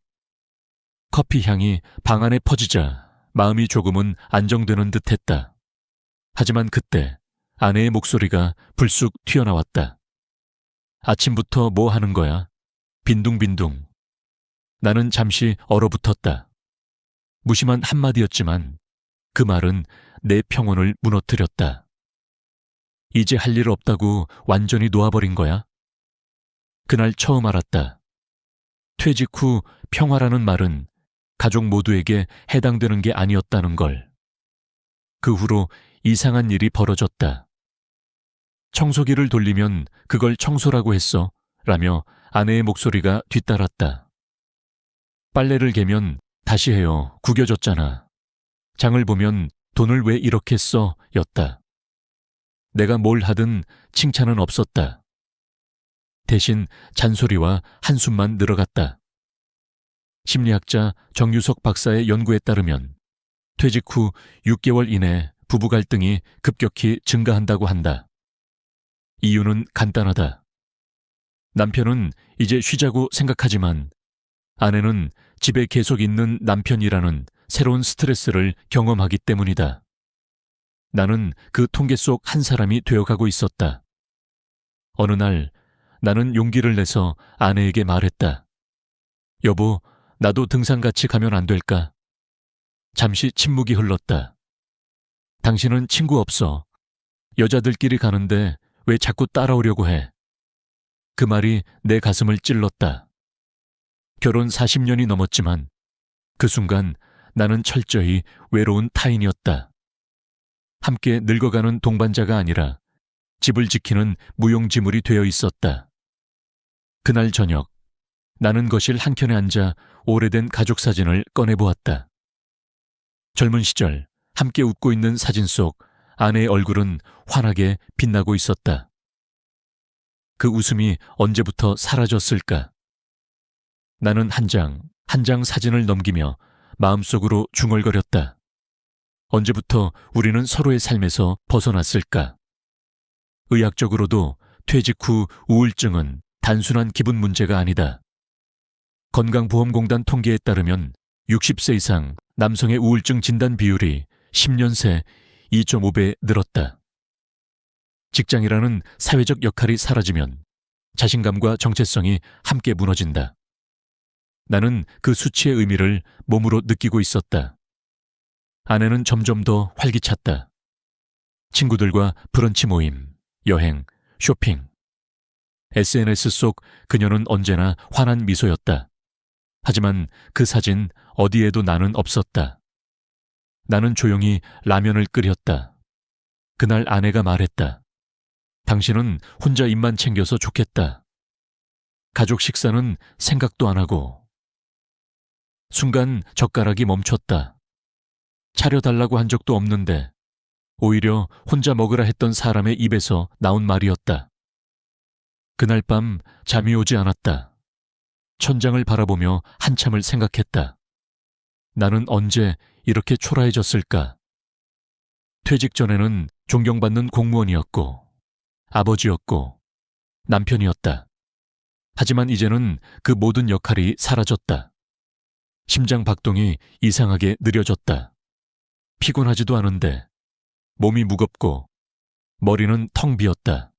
커피 향이 방 안에 퍼지자 마음이 조금은 안정되는 듯했다. 하지만 그때 아내의 목소리가 불쑥 튀어나왔다. 아침부터 뭐 하는 거야? 빈둥빈둥. 나는 잠시 얼어붙었다. 무심한 한마디였지만 그 말은 내 평온을 무너뜨렸다. 이제 할 일 없다고 완전히 놓아버린 거야? 그날 처음 알았다. 퇴직 후 평화라는 말은 가족 모두에게 해당되는 게 아니었다는 걸. 그 후로 이상한 일이 벌어졌다. 청소기를 돌리면 그걸 청소라고 했어 라며 아내의 목소리가 뒤따랐다. 빨래를 개면 다시 해요. 구겨졌잖아. 장을 보면 돈을 왜 이렇게 써? 였다. 내가 뭘 하든 칭찬은 없었다. 대신 잔소리와 한숨만 늘어갔다. 심리학자 정유석 박사의 연구에 따르면 퇴직 후 6개월 이내 부부 갈등이 급격히 증가한다고 한다. 이유는 간단하다. 남편은 이제 쉬자고 생각하지만 아내는 집에 계속 있는 남편이라는 새로운 스트레스를 경험하기 때문이다. 나는 그 통계 속 한 사람이 되어가고 있었다. 어느 날 나는 용기를 내서 아내에게 말했다. 여보, 나도 등산 같이 가면 안 될까? 잠시 침묵이 흘렀다. 당신은 친구 없어. 여자들끼리 가는데 왜 자꾸 따라오려고 해? 그 말이 내 가슴을 찔렀다. 결혼 40년이 넘었지만 그 순간 나는 철저히 외로운 타인이었다. 함께 늙어가는 동반자가 아니라 집을 지키는 무용지물이 되어 있었다. 그날 저녁, 나는 거실 한켠에 앉아 오래된 가족 사진을 꺼내보았다. 젊은 시절 함께 웃고 있는 사진 속 아내의 얼굴은 환하게 빛나고 있었다. 그 웃음이 언제부터 사라졌을까? 나는 한 장 사진을 넘기며 마음속으로 중얼거렸다. 언제부터 우리는 서로의 삶에서 벗어났을까? 의학적으로도 퇴직 후 우울증은 단순한 기분 문제가 아니다. 건강보험공단 통계에 따르면 60세 이상 남성의 우울증 진단 비율이 10년 새 2.5배 늘었다. 직장이라는 사회적 역할이 사라지면 자신감과 정체성이 함께 무너진다. 나는 그 수치의 의미를 몸으로 느끼고 있었다. 아내는 점점 더 활기찼다. 친구들과 브런치 모임, 여행, 쇼핑. SNS 속 그녀는 언제나 환한 미소였다. 하지만 그 사진 어디에도 나는 없었다. 나는 조용히 라면을 끓였다. 그날 아내가 말했다. 당신은 혼자 입만 챙겨서 좋겠다. 가족 식사는 생각도 안 하고. 순간 젓가락이 멈췄다. 차려달라고 한 적도 없는데 오히려 혼자 먹으라 했던 사람의 입에서 나온 말이었다. 그날 밤 잠이 오지 않았다. 천장을 바라보며 한참을 생각했다. 나는 언제 이렇게 초라해졌을까? 퇴직 전에는 존경받는 공무원이었고, 아버지였고, 남편이었다. 하지만 이제는 그 모든 역할이 사라졌다. 심장 박동이 이상하게 느려졌다. 피곤하지도 않은데 몸이 무겁고 머리는 텅 비었다.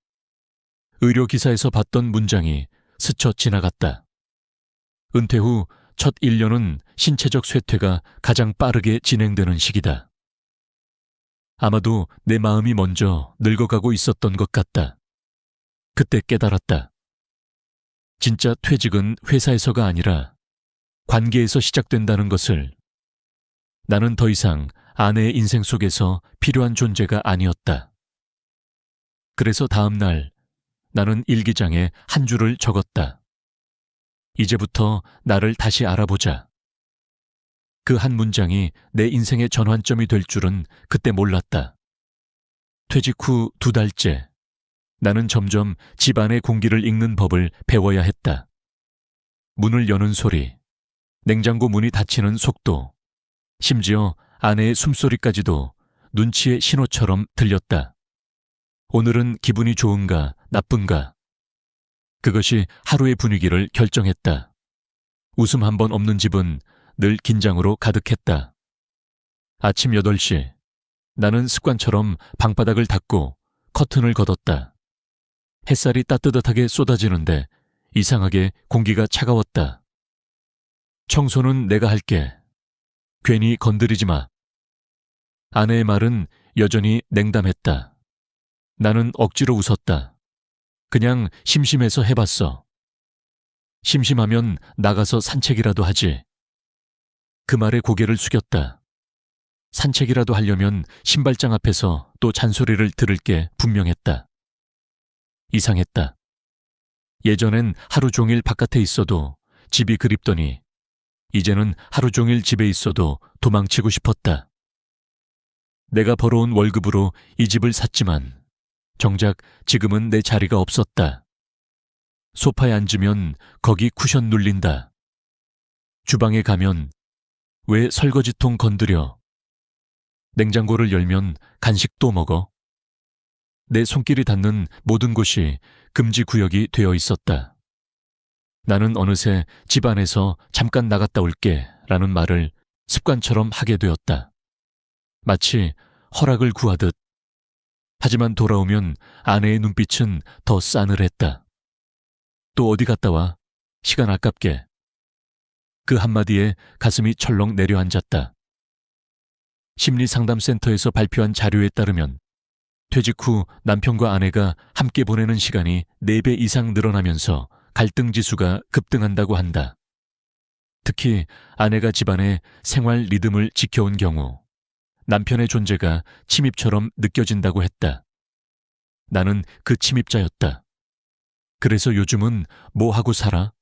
의료기사에서 봤던 문장이 스쳐 지나갔다. 은퇴 후 첫 1년은 신체적 쇠퇴가 가장 빠르게 진행되는 시기다. 아마도 내 마음이 먼저 늙어가고 있었던 것 같다. 그때 깨달았다. 진짜 퇴직은 회사에서가 아니라 관계에서 시작된다는 것을. 나는 더 이상 아내의 인생 속에서 필요한 존재가 아니었다. 그래서 다음 날 나는 일기장에 한 줄을 적었다. 이제부터 나를 다시 알아보자. 그 한 문장이 내 인생의 전환점이 될 줄은 그때 몰랐다. 퇴직 후 2달째, 나는 점점 집안의 공기를 읽는 법을 배워야 했다. 문을 여는 소리, 냉장고 문이 닫히는 속도, 심지어 아내의 숨소리까지도 눈치의 신호처럼 들렸다. 오늘은 기분이 좋은가, 나쁜가? 그것이 하루의 분위기를 결정했다. 웃음 한 번 없는 집은 늘 긴장으로 가득했다. 아침 8시, 나는 습관처럼 방바닥을 닦고 커튼을 걷었다. 햇살이 따뜻하게 쏟아지는데 이상하게 공기가 차가웠다. 청소는 내가 할게. 괜히 건드리지 마. 아내의 말은 여전히 냉담했다. 나는 억지로 웃었다. 그냥 심심해서 해봤어. 심심하면 나가서 산책이라도 하지. 그 말에 고개를 숙였다. 산책이라도 하려면 신발장 앞에서 또 잔소리를 들을 게 분명했다. 이상했다. 예전엔 하루 종일 바깥에 있어도 집이 그립더니 이제는 하루 종일 집에 있어도 도망치고 싶었다. 내가 벌어온 월급으로 이 집을 샀지만 정작 지금은 내 자리가 없었다. 소파에 앉으면 거기 쿠션 눌린다. 주방에 가면 왜 설거지통 건드려? 냉장고를 열면 간식 또 먹어? 내 손길이 닿는 모든 곳이 금지 구역이 되어 있었다. 나는 어느새 집안에서 잠깐 나갔다 올게 라는 말을 습관처럼 하게 되었다. 마치 허락을 구하듯. 하지만 돌아오면 아내의 눈빛은 더 싸늘했다. 또 어디 갔다 와? 시간 아깝게. 그 한마디에 가슴이 철렁 내려앉았다. 심리상담센터에서 발표한 자료에 따르면 퇴직 후 남편과 아내가 함께 보내는 시간이 4배 이상 늘어나면서 갈등 지수가 급등한다고 한다. 특히 아내가 집안의 생활 리듬을 지켜온 경우 남편의 존재가 침입처럼 느껴진다고 했다. 나는 그 침입자였다. 그래서 요즘은 뭐 하고 살아?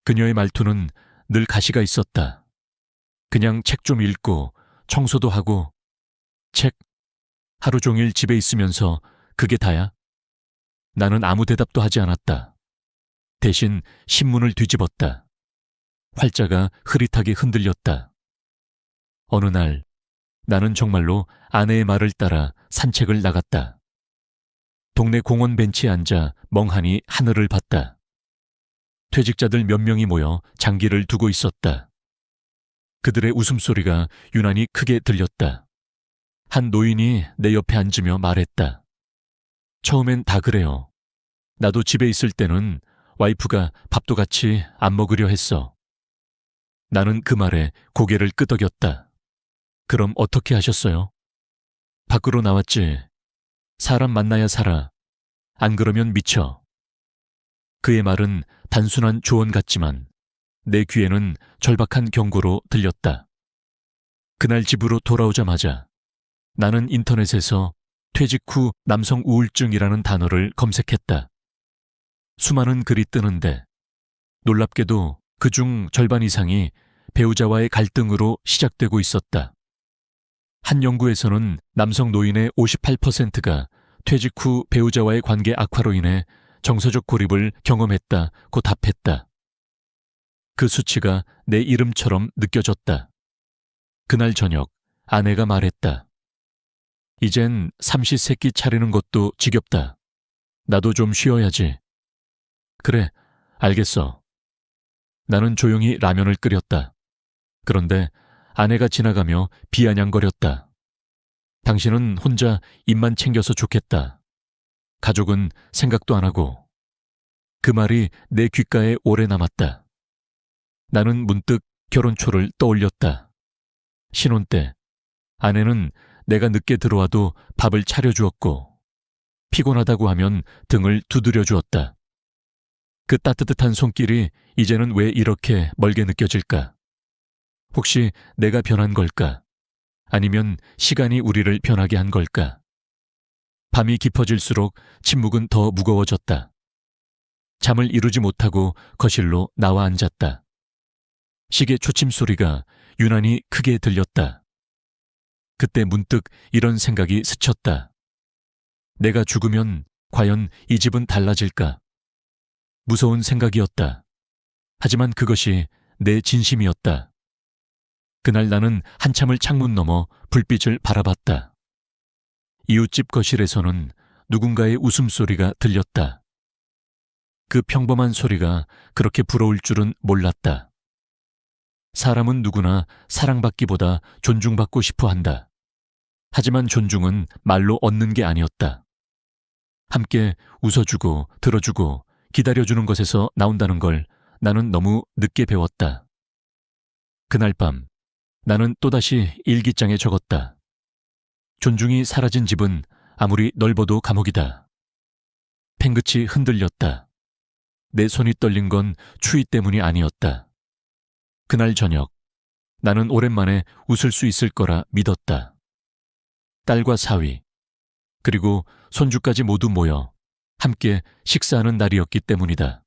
그녀의 말투는 늘 가시가 있었다. 그냥 책 좀 읽고 청소도 하고. 책? 하루 종일 집에 있으면서 그게 다야? 나는 아무 대답도 하지 않았다. 대신 신문을 뒤집었다. 활자가 흐릿하게 흔들렸다. 어느 날 나는 정말로 아내의 말을 따라 산책을 나갔다. 동네 공원 벤치에 앉아 멍하니 하늘을 봤다. 퇴직자들 몇 명이 모여 장기를 두고 있었다. 그들의 웃음소리가 유난히 크게 들렸다. 한 노인이 내 옆에 앉으며 말했다. 처음엔 다 그래요. 나도 집에 있을 때는 와이프가 밥도 같이 안 먹으려 했어. 나는 그 말에 고개를 끄덕였다. 그럼 어떻게 하셨어요? 밖으로 나왔지. 사람 만나야 살아. 안 그러면 미쳐. 그의 말은 단순한 조언 같지만 내 귀에는 절박한 경고로 들렸다. 그날 집으로 돌아오자마자 나는 인터넷에서 퇴직 후 남성 우울증이라는 단어를 검색했다. 수많은 글이 뜨는데 놀랍게도 그중 절반 이상이 배우자와의 갈등으로 시작되고 있었다. 한 연구에서는 남성 노인의 58%가 퇴직 후 배우자와의 관계 악화로 인해 정서적 고립을 경험했다고 답했다. 그 수치가 내 이름처럼 느껴졌다. 그날 저녁 아내가 말했다. 이젠 삼시세끼 차리는 것도 지겹다. 나도 좀 쉬어야지. 그래, 알겠어. 나는 조용히 라면을 끓였다. 그런데 아내가 지나가며 비아냥거렸다. 당신은 혼자 입만 챙겨서 좋겠다. 가족은 생각도 안 하고. 그 말이 내 귓가에 오래 남았다. 나는 문득 결혼 초를 떠올렸다. 신혼 때 아내는 내가 늦게 들어와도 밥을 차려주었고 피곤하다고 하면 등을 두드려 주었다. 그 따뜻한 손길이 이제는 왜 이렇게 멀게 느껴질까? 혹시 내가 변한 걸까? 아니면 시간이 우리를 변하게 한 걸까? 밤이 깊어질수록 침묵은 더 무거워졌다. 잠을 이루지 못하고 거실로 나와 앉았다. 시계 초침 소리가 유난히 크게 들렸다. 그때 문득 이런 생각이 스쳤다. 내가 죽으면 과연 이 집은 달라질까? 무서운 생각이었다. 하지만 그것이 내 진심이었다. 그날 나는 한참을 창문 너머 불빛을 바라봤다. 이웃집 거실에서는 누군가의 웃음소리가 들렸다. 그 평범한 소리가 그렇게 부러울 줄은 몰랐다. 사람은 누구나 사랑받기보다 존중받고 싶어 한다. 하지만 존중은 말로 얻는 게 아니었다. 함께 웃어주고 들어주고 기다려주는 것에서 나온다는 걸 나는 너무 늦게 배웠다. 그날 밤 나는 또다시 일기장에 적었다. 존중이 사라진 집은 아무리 넓어도 감옥이다. 펜끝이 흔들렸다. 내 손이 떨린 건 추위 때문이 아니었다. 그날 저녁 나는 오랜만에 웃을 수 있을 거라 믿었다. 딸과 사위 그리고 손주까지 모두 모여 함께 식사하는 날이었기 때문이다.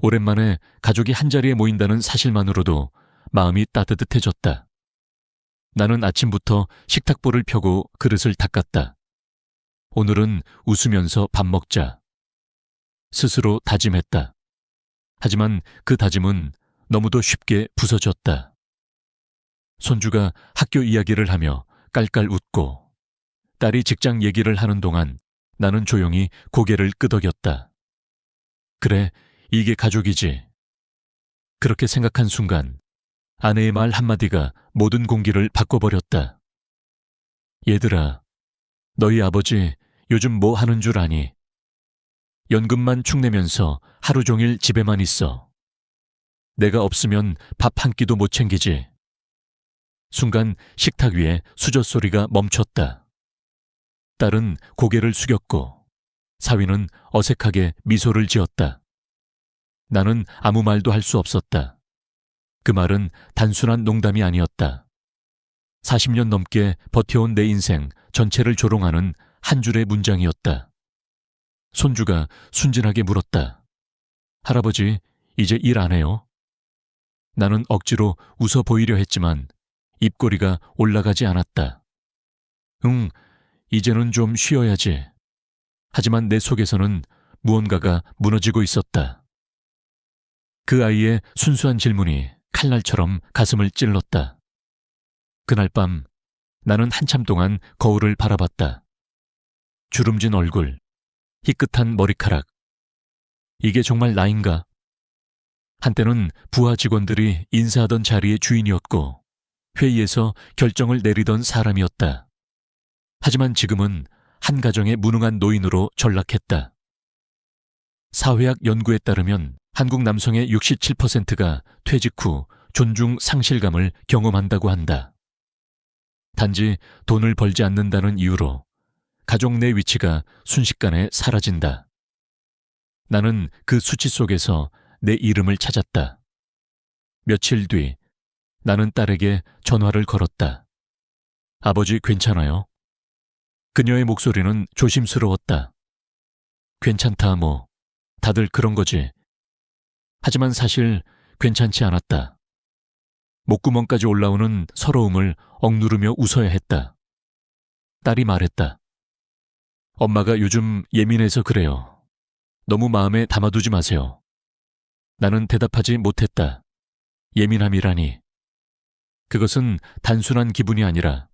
오랜만에 가족이 한자리에 모인다는 사실만으로도 마음이 따뜻해졌다. 나는 아침부터 식탁보를 펴고 그릇을 닦았다. 오늘은 웃으면서 밥 먹자. 스스로 다짐했다. 하지만 그 다짐은 너무도 쉽게 부서졌다. 손주가 학교 이야기를 하며 깔깔 웃고 딸이 직장 얘기를 하는 동안 나는 조용히 고개를 끄덕였다. 그래, 이게 가족이지. 그렇게 생각한 순간 아내의 말 한마디가 모든 공기를 바꿔버렸다. 얘들아, 너희 아버지 요즘 뭐 하는 줄 아니? 연금만 축내면서 하루 종일 집에만 있어. 내가 없으면 밥 한 끼도 못 챙기지. 순간 식탁 위에 수저 소리가 멈췄다. 딸은 고개를 숙였고 사위는 어색하게 미소를 지었다. 나는 아무 말도 할 수 없었다. 그 말은 단순한 농담이 아니었다. 40년 넘게 버텨온 내 인생 전체를 조롱하는 한 줄의 문장이었다. 손주가 순진하게 물었다. 할아버지, 이제 일 안 해요? 나는 억지로 웃어 보이려 했지만 입꼬리가 올라가지 않았다. 응, 이제는 좀 쉬어야지. 하지만 내 속에서는 무언가가 무너지고 있었다. 그 아이의 순수한 질문이 칼날처럼 가슴을 찔렀다. 그날 밤 나는 한참 동안 거울을 바라봤다. 주름진 얼굴, 희끗한 머리카락. 이게 정말 나인가? 한때는 부하 직원들이 인사하던 자리의 주인이었고 회의에서 결정을 내리던 사람이었다. 하지만 지금은 한 가정의 무능한 노인으로 전락했다. 사회학 연구에 따르면 한국 남성의 67%가 퇴직 후 존중 상실감을 경험한다고 한다. 단지 돈을 벌지 않는다는 이유로 가족 내 위치가 순식간에 사라진다. 나는 그 수치 속에서 내 이름을 찾았다. 며칠 뒤 나는 딸에게 전화를 걸었다. 아버지 괜찮아요? 그녀의 목소리는 조심스러웠다. 괜찮다 뭐. 다들 그런 거지. 하지만 사실 괜찮지 않았다. 목구멍까지 올라오는 서러움을 억누르며 웃어야 했다. 딸이 말했다. 엄마가 요즘 예민해서 그래요. 너무 마음에 담아두지 마세요. 나는 대답하지 못했다. 예민함이라니. 그것은 단순한 기분이 아니라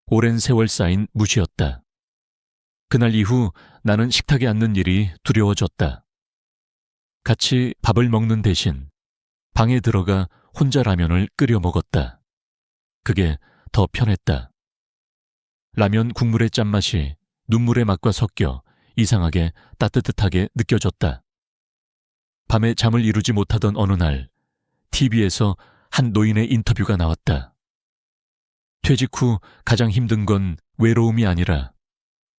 오랜 세월 쌓인 무시였다. 그날 이후 나는 식탁에 앉는 일이 두려워졌다. 같이 밥을 먹는 대신 방에 들어가 혼자 라면을 끓여 먹었다. 그게 더 편했다. 라면 국물의 짠맛이 눈물의 맛과 섞여 이상하게 따뜻하게 느껴졌다. 밤에 잠을 이루지 못하던 어느 날 TV에서 한 노인의 인터뷰가 나왔다. 퇴직 후 가장 힘든 건 외로움이 아니라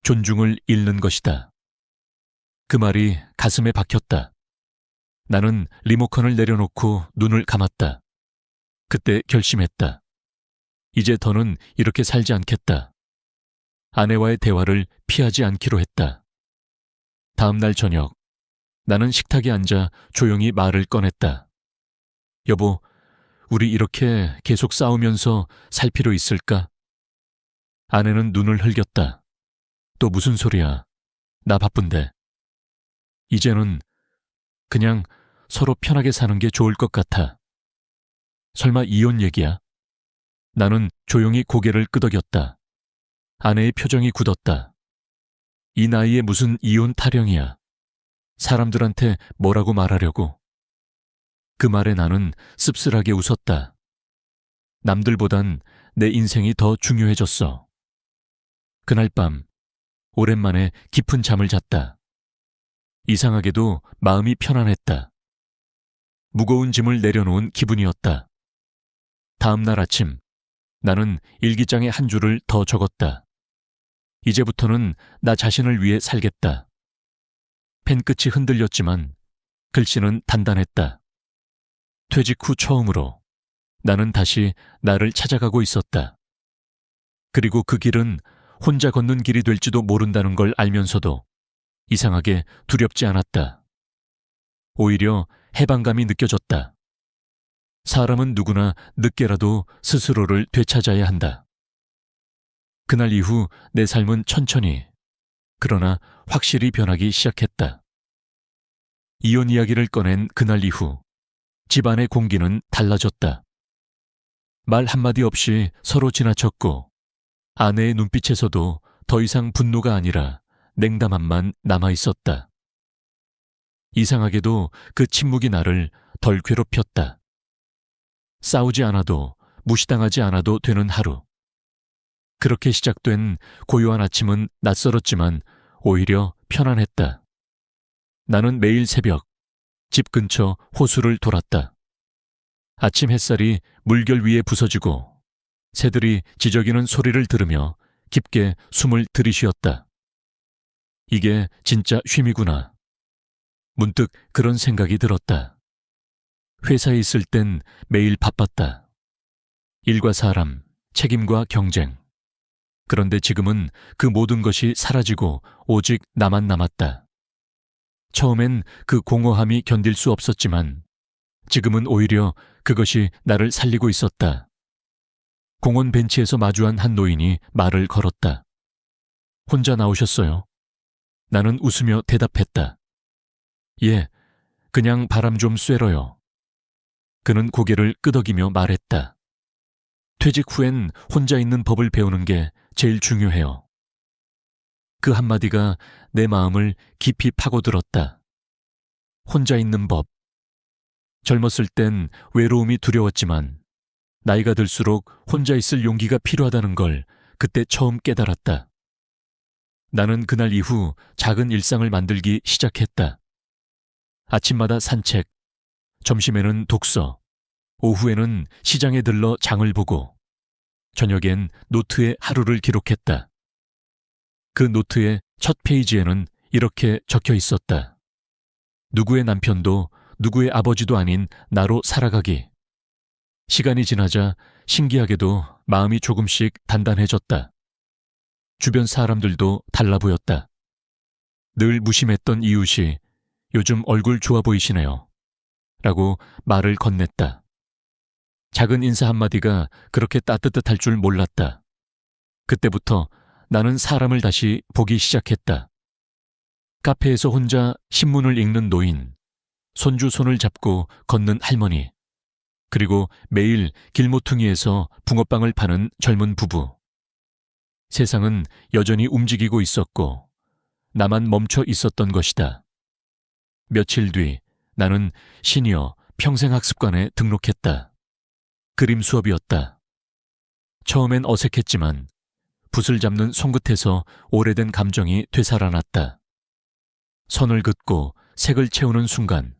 존중을 잃는 것이다. 그 말이 가슴에 박혔다. 나는 리모컨을 내려놓고 눈을 감았다. 그때 결심했다. 이제 더는 이렇게 살지 않겠다. 아내와의 대화를 피하지 않기로 했다. 다음 날 저녁, 나는 식탁에 앉아 조용히 말을 꺼냈다. 여보, 우리 이렇게 계속 싸우면서 살 필요 있을까? 아내는 눈을 흘겼다. 또 무슨 소리야? 나 바쁜데. 이제는 그냥 서로 편하게 사는 게 좋을 것 같아. 설마 이혼 얘기야? 나는 조용히 고개를 끄덕였다. 아내의 표정이 굳었다. 이 나이에 무슨 이혼 타령이야. 사람들한테 뭐라고 말하려고. 그 말에 나는 씁쓸하게 웃었다. 남들보단 내 인생이 더 중요해졌어. 그날 밤 오랜만에 깊은 잠을 잤다. 이상하게도 마음이 편안했다. 무거운 짐을 내려놓은 기분이었다. 다음 날 아침 나는 일기장에 한 줄을 더 적었다. 이제부터는 나 자신을 위해 살겠다. 펜끝이 흔들렸지만 글씨는 단단했다. 퇴직 후 처음으로 나는 다시 나를 찾아가고 있었다. 그리고 그 길은 혼자 걷는 길이 될지도 모른다는 걸 알면서도 이상하게 두렵지 않았다. 오히려 해방감이 느껴졌다. 사람은 누구나 늦게라도 스스로를 되찾아야 한다. 그날 이후 내 삶은 천천히, 그러나 확실히 변하기 시작했다. 이혼 이야기를 꺼낸 그날 이후 집안의 공기는 달라졌다. 말 한마디 없이 서로 지나쳤고 아내의 눈빛에서도 더 이상 분노가 아니라 냉담함만 남아있었다. 이상하게도 그 침묵이 나를 덜 괴롭혔다. 싸우지 않아도 무시당하지 않아도 되는 하루. 그렇게 시작된 고요한 아침은 낯설었지만 오히려 편안했다. 나는 매일 새벽 집 근처 호수를 돌았다. 아침 햇살이 물결 위에 부서지고 새들이 지저귀는 소리를 들으며 깊게 숨을 들이쉬었다. 이게 진짜 쉼이구나. 문득 그런 생각이 들었다. 회사에 있을 땐 매일 바빴다. 일과 사람, 책임과 경쟁. 그런데 지금은 그 모든 것이 사라지고 오직 나만 남았다. 처음엔 그 공허함이 견딜 수 없었지만 지금은 오히려 그것이 나를 살리고 있었다. 공원 벤치에서 마주한 한 노인이 말을 걸었다. 혼자 나오셨어요? 나는 웃으며 대답했다. 예, 그냥 바람 좀 쐬러요. 그는 고개를 끄덕이며 말했다. 퇴직 후엔 혼자 있는 법을 배우는 게 제일 중요해요. 그 한마디가 내 마음을 깊이 파고들었다. 혼자 있는 법. 젊었을 땐 외로움이 두려웠지만 나이가 들수록 혼자 있을 용기가 필요하다는 걸 그때 처음 깨달았다. 나는 그날 이후 작은 일상을 만들기 시작했다. 아침마다 산책, 점심에는 독서, 오후에는 시장에 들러 장을 보고 저녁엔 노트에 하루를 기록했다. 그 노트의 첫 페이지에는 이렇게 적혀 있었다. 누구의 남편도 누구의 아버지도 아닌 나로 살아가기. 시간이 지나자 신기하게도 마음이 조금씩 단단해졌다. 주변 사람들도 달라 보였다. 늘 무심했던 이웃이 요즘 얼굴 좋아 보이시네요. 라고 말을 건넸다. 작은 인사 한마디가 그렇게 따뜻할 줄 몰랐다. 그때부터 나는 사람을 다시 보기 시작했다. 카페에서 혼자 신문을 읽는 노인, 손주 손을 잡고 걷는 할머니, 그리고 매일 길모퉁이에서 붕어빵을 파는 젊은 부부. 세상은 여전히 움직이고 있었고 나만 멈춰 있었던 것이다. 며칠 뒤 나는 시니어 평생학습관에 등록했다. 그림 수업이었다. 처음엔 어색했지만 붓을 잡는 손끝에서 오래된 감정이 되살아났다. 선을 긋고 색을 채우는 순간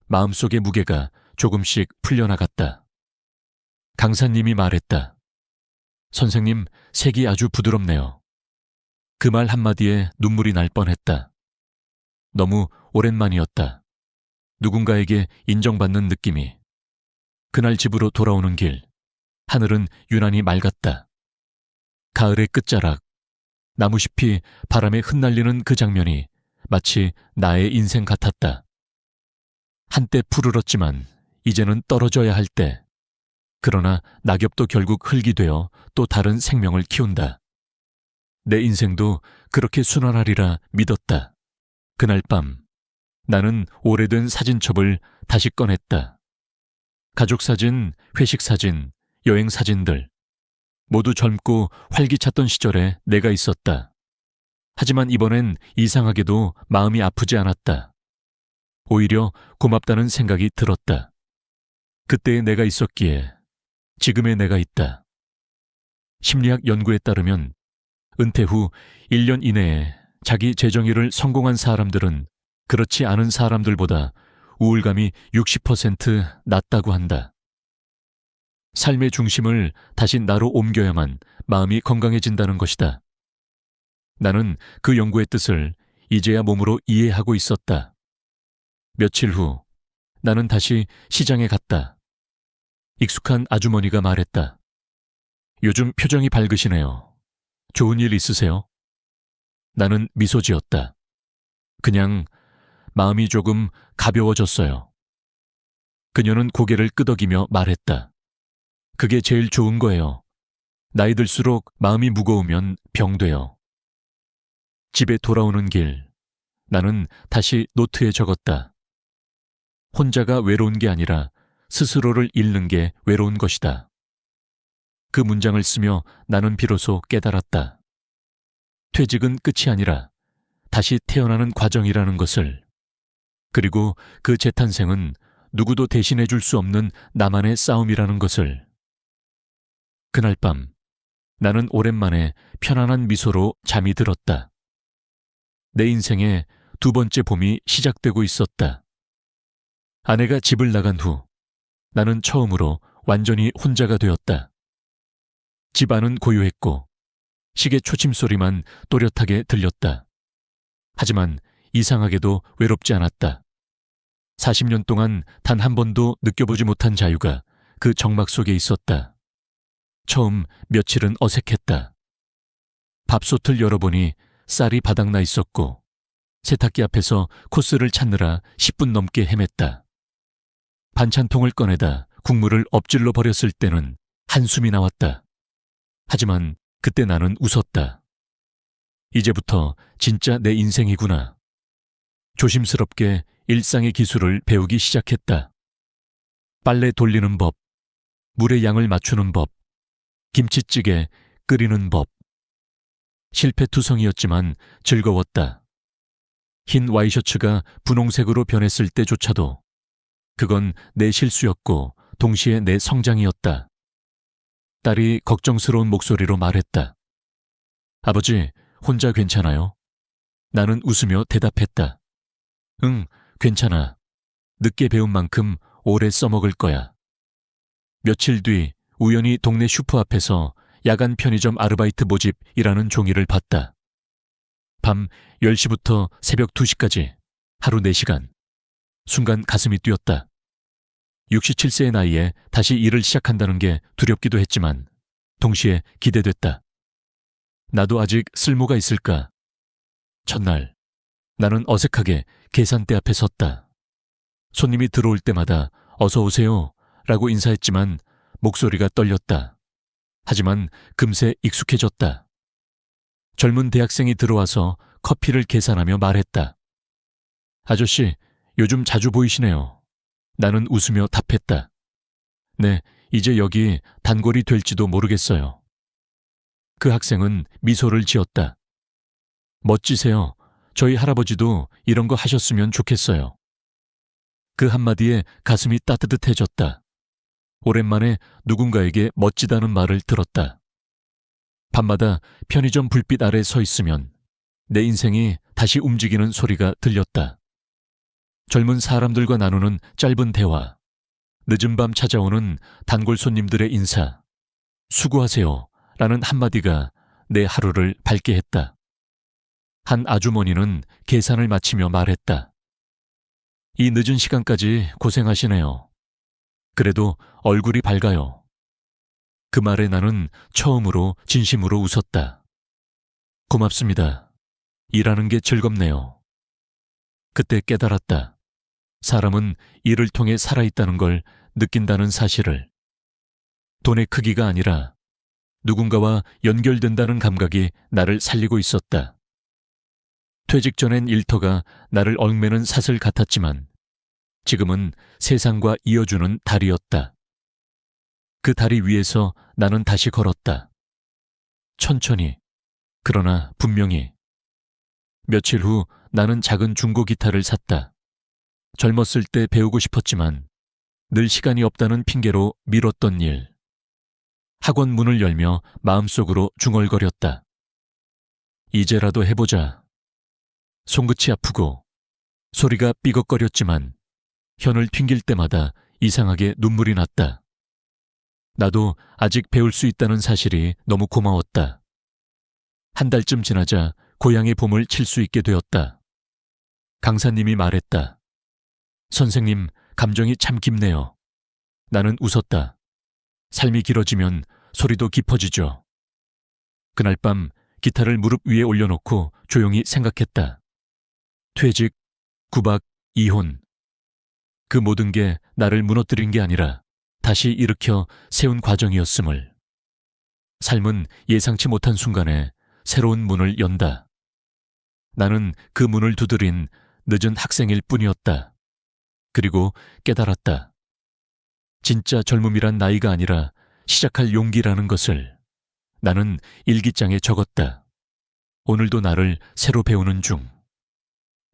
마음속의 무게가 조금씩 풀려나갔다. 강사님이 말했다. 선생님, 색이 아주 부드럽네요. 그 말 한마디에 눈물이 날 뻔했다. 너무 오랜만이었다. 누군가에게 인정받는 느낌이. 그날 집으로 돌아오는 길, 하늘은 유난히 맑았다. 가을의 끝자락, 나무잎이 바람에 흩날리는 그 장면이 마치 나의 인생 같았다. 한때 푸르렀지만 이제는 떨어져야 할 때. 그러나 낙엽도 결국 흙이 되어 또 다른 생명을 키운다. 내 인생도 그렇게 순환하리라 믿었다. 그날 밤 나는 오래된 사진첩을 다시 꺼냈다. 가족 사진, 회식 사진, 여행 사진들 모두 젊고 활기찼던 시절에 내가 있었다. 하지만 이번엔 이상하게도 마음이 아프지 않았다. 오히려 고맙다는 생각이 들었다. 그때의 내가 있었기에 지금의 내가 있다. 심리학 연구에 따르면 은퇴 후 1년 이내에 자기 재정의를 성공한 사람들은 그렇지 않은 사람들보다 우울감이 60% 낮다고 한다. 삶의 중심을 다시 나로 옮겨야만 마음이 건강해진다는 것이다. 나는 그 연구의 뜻을 이제야 몸으로 이해하고 있었다. 며칠 후 나는 다시 시장에 갔다. 익숙한 아주머니가 말했다. 요즘 표정이 밝으시네요. 좋은 일 있으세요? 나는 미소 지었다. 그냥 마음이 조금 가벼워졌어요. 그녀는 고개를 끄덕이며 말했다. 그게 제일 좋은 거예요. 나이 들수록 마음이 무거우면 병돼요. 집에 돌아오는 길, 나는 다시 노트에 적었다. 혼자가 외로운 게 아니라 스스로를 잃는 게 외로운 것이다. 그 문장을 쓰며 나는 비로소 깨달았다. 퇴직은 끝이 아니라 다시 태어나는 과정이라는 것을. 그리고 그 재탄생은 누구도 대신해 줄 수 없는 나만의 싸움이라는 것을. 그날 밤 나는 오랜만에 편안한 미소로 잠이 들었다. 내 인생의 두 번째 봄이 시작되고 있었다. 아내가 집을 나간 후 나는 처음으로 완전히 혼자가 되었다. 집 안은 고요했고 시계 초침 소리만 또렷하게 들렸다. 하지만 이상하게도 외롭지 않았다. 40년 동안 단 한 번도 느껴보지 못한 자유가 그 정막 속에 있었다. 처음 며칠은 어색했다. 밥솥을 열어보니 쌀이 바닥나 있었고 세탁기 앞에서 코스를 찾느라 10분 넘게 헤맸다. 반찬통을 꺼내다 국물을 엎질러 버렸을 때는 한숨이 나왔다. 하지만 그때 나는 웃었다. 이제부터 진짜 내 인생이구나. 조심스럽게 일상의 기술을 배우기 시작했다. 빨래 돌리는 법, 물의 양을 맞추는 법, 김치찌개 끓이는 법. 실패투성이었지만 즐거웠다. 흰 와이셔츠가 분홍색으로 변했을 때조차도 그건 내 실수였고 동시에 내 성장이었다. 딸이 걱정스러운 목소리로 말했다. 아버지, 혼자 괜찮아요? 나는 웃으며 대답했다. 응, 괜찮아. 늦게 배운 만큼 오래 써먹을 거야. 며칠 뒤 우연히 동네 슈퍼 앞에서 야간 편의점 아르바이트 모집이라는 종이를 봤다. 밤 10시부터 새벽 2시까지 하루 4시간. 순간 가슴이 뛰었다. 67세의 나이에 다시 일을 시작한다는 게 두렵기도 했지만 동시에 기대됐다. 나도 아직 쓸모가 있을까? 첫날, 나는 어색하게 계산대 앞에 섰다. 손님이 들어올 때마다 어서 오세요 라고 인사했지만 목소리가 떨렸다. 하지만 금세 익숙해졌다. 젊은 대학생이 들어와서 커피를 계산하며 말했다. 아저씨, 요즘 자주 보이시네요. 나는 웃으며 답했다. 네, 이제 여기 단골이 될지도 모르겠어요. 그 학생은 미소를 지었다. 멋지세요. 저희 할아버지도 이런 거 하셨으면 좋겠어요. 그 한마디에 가슴이 따뜻해졌다. 오랜만에 누군가에게 멋지다는 말을 들었다. 밤마다 편의점 불빛 아래 서 있으면 내 인생이 다시 움직이는 소리가 들렸다. 젊은 사람들과 나누는 짧은 대화, 늦은 밤 찾아오는 단골 손님들의 인사, 수고하세요 라는 한마디가 내 하루를 밝게 했다. 한 아주머니는 계산을 마치며 말했다. 이 늦은 시간까지 고생하시네요. 그래도 얼굴이 밝아요. 그 말에 나는 처음으로 진심으로 웃었다. 고맙습니다. 일하는 게 즐겁네요. 그때 깨달았다. 사람은 일을 통해 살아있다는 걸 느낀다는 사실을. 돈의 크기가 아니라 누군가와 연결된다는 감각이 나를 살리고 있었다. 퇴직 전엔 일터가 나를 얽매는 사슬 같았지만 지금은 세상과 이어주는 다리였다. 그 다리 위에서 나는 다시 걸었다. 천천히, 그러나 분명히. 며칠 후 나는 작은 중고 기타를 샀다. 젊었을 때 배우고 싶었지만 늘 시간이 없다는 핑계로 미뤘던 일. 학원 문을 열며 마음속으로 중얼거렸다. 이제라도 해보자. 손끝이 아프고 소리가 삐걱거렸지만 현을 튕길 때마다 이상하게 눈물이 났다. 나도 아직 배울 수 있다는 사실이 너무 고마웠다. 한 달쯤 지나자 고향의 봄을 칠 수 있게 되었다. 강사님이 말했다. 선생님, 감정이 참 깊네요. 나는 웃었다. 삶이 길어지면 소리도 깊어지죠. 그날 밤 기타를 무릎 위에 올려놓고 조용히 생각했다. 퇴직, 구박, 이혼. 그 모든 게 나를 무너뜨린 게 아니라 다시 일으켜 세운 과정이었음을. 삶은 예상치 못한 순간에 새로운 문을 연다. 나는 그 문을 두드린 늦은 학생일 뿐이었다. 그리고 깨달았다. 진짜 젊음이란 나이가 아니라 시작할 용기라는 것을. 나는 일기장에 적었다. 오늘도 나를 새로 배우는 중.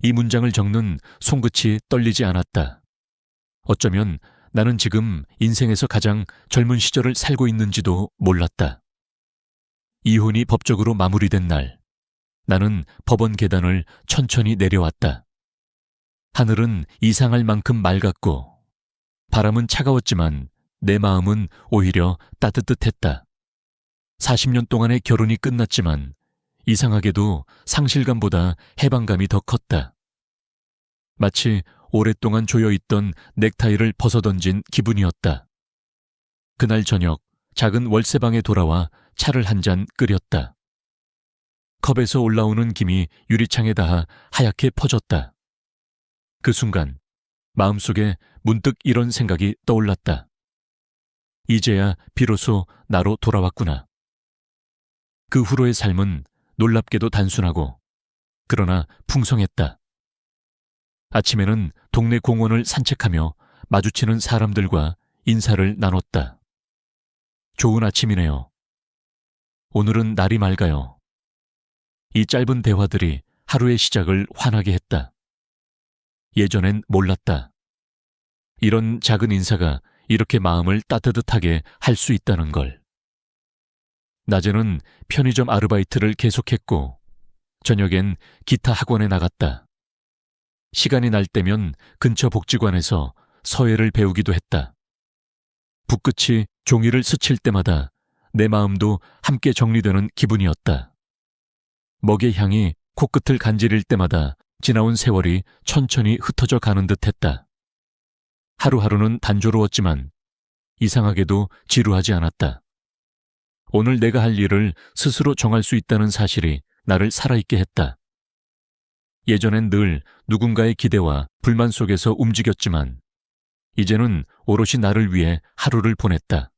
이 문장을 적는 손끝이 떨리지 않았다. 어쩌면 나는 지금 인생에서 가장 젊은 시절을 살고 있는지도 몰랐다. 이혼이 법적으로 마무리된 날, 나는 법원 계단을 천천히 내려왔다. 하늘은 이상할 만큼 맑았고 바람은 차가웠지만 내 마음은 오히려 따뜻했다. 40년 동안의 결혼이 끝났지만 이상하게도 상실감보다 해방감이 더 컸다. 마치 오랫동안 조여있던 넥타이를 벗어던진 기분이었다. 그날 저녁 작은 월세방에 돌아와 차를 한 잔 끓였다. 컵에서 올라오는 김이 유리창에 닿아 하얗게 퍼졌다. 그 순간 마음속에 문득 이런 생각이 떠올랐다. 이제야 비로소 나로 돌아왔구나. 그 후로의 삶은 놀랍게도 단순하고 그러나 풍성했다. 아침에는 동네 공원을 산책하며 마주치는 사람들과 인사를 나눴다. 좋은 아침이네요. 오늘은 날이 맑아요. 이 짧은 대화들이 하루의 시작을 환하게 했다. 예전엔 몰랐다. 이런 작은 인사가 이렇게 마음을 따뜻하게 할 수 있다는 걸. 낮에는 편의점 아르바이트를 계속했고 저녁엔 기타 학원에 나갔다. 시간이 날 때면 근처 복지관에서 서예를 배우기도 했다. 붓끝이 종이를 스칠 때마다 내 마음도 함께 정리되는 기분이었다. 먹의 향이 코끝을 간지릴 때마다 지나온 세월이 천천히 흩어져 가는 듯했다. 하루하루는 단조로웠지만 이상하게도 지루하지 않았다. 오늘 내가 할 일을 스스로 정할 수 있다는 사실이 나를 살아있게 했다. 예전엔 늘 누군가의 기대와 불만 속에서 움직였지만 이제는 오롯이 나를 위해 하루를 보냈다.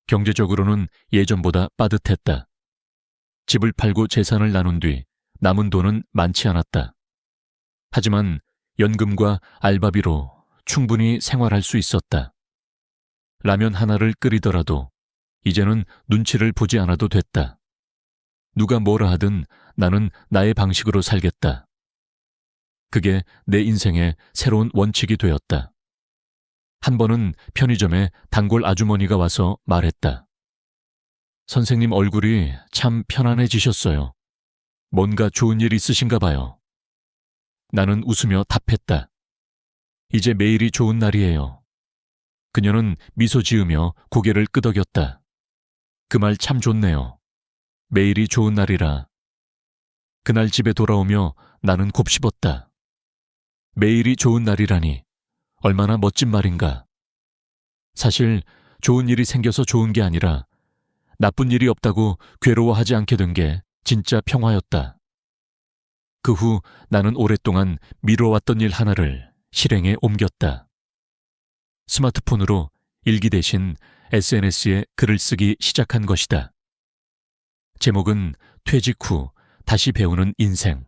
경제적으로는 예전보다 빠듯했다. 집을 팔고 재산을 나눈 뒤 남은 돈은 많지 않았다. 하지만 연금과 알바비로 충분히 생활할 수 있었다. 라면 하나를 끓이더라도 이제는 눈치를 보지 않아도 됐다. 누가 뭐라 하든 나는 나의 방식으로 살겠다. 그게 내 인생의 새로운 원칙이 되었다. 한 번은 편의점에 단골 아주머니가 와서 말했다. 선생님 얼굴이 참 편안해지셨어요. 뭔가 좋은 일 있으신가 봐요. 나는 웃으며 답했다. 이제 매일이 좋은 날이에요. 그녀는 미소 지으며 고개를 끄덕였다. 그 말 참 좋네요. 매일이 좋은 날이라. 그날 집에 돌아오며 나는 곱씹었다. 매일이 좋은 날이라니 얼마나 멋진 말인가. 사실 좋은 일이 생겨서 좋은 게 아니라 나쁜 일이 없다고 괴로워하지 않게 된 게 진짜 평화였다. 그 후 나는 오랫동안 미뤄왔던 일 하나를 실행에 옮겼다. 스마트폰으로 일기 대신 SNS에 글을 쓰기 시작한 것이다. 제목은 퇴직 후 다시 배우는 인생.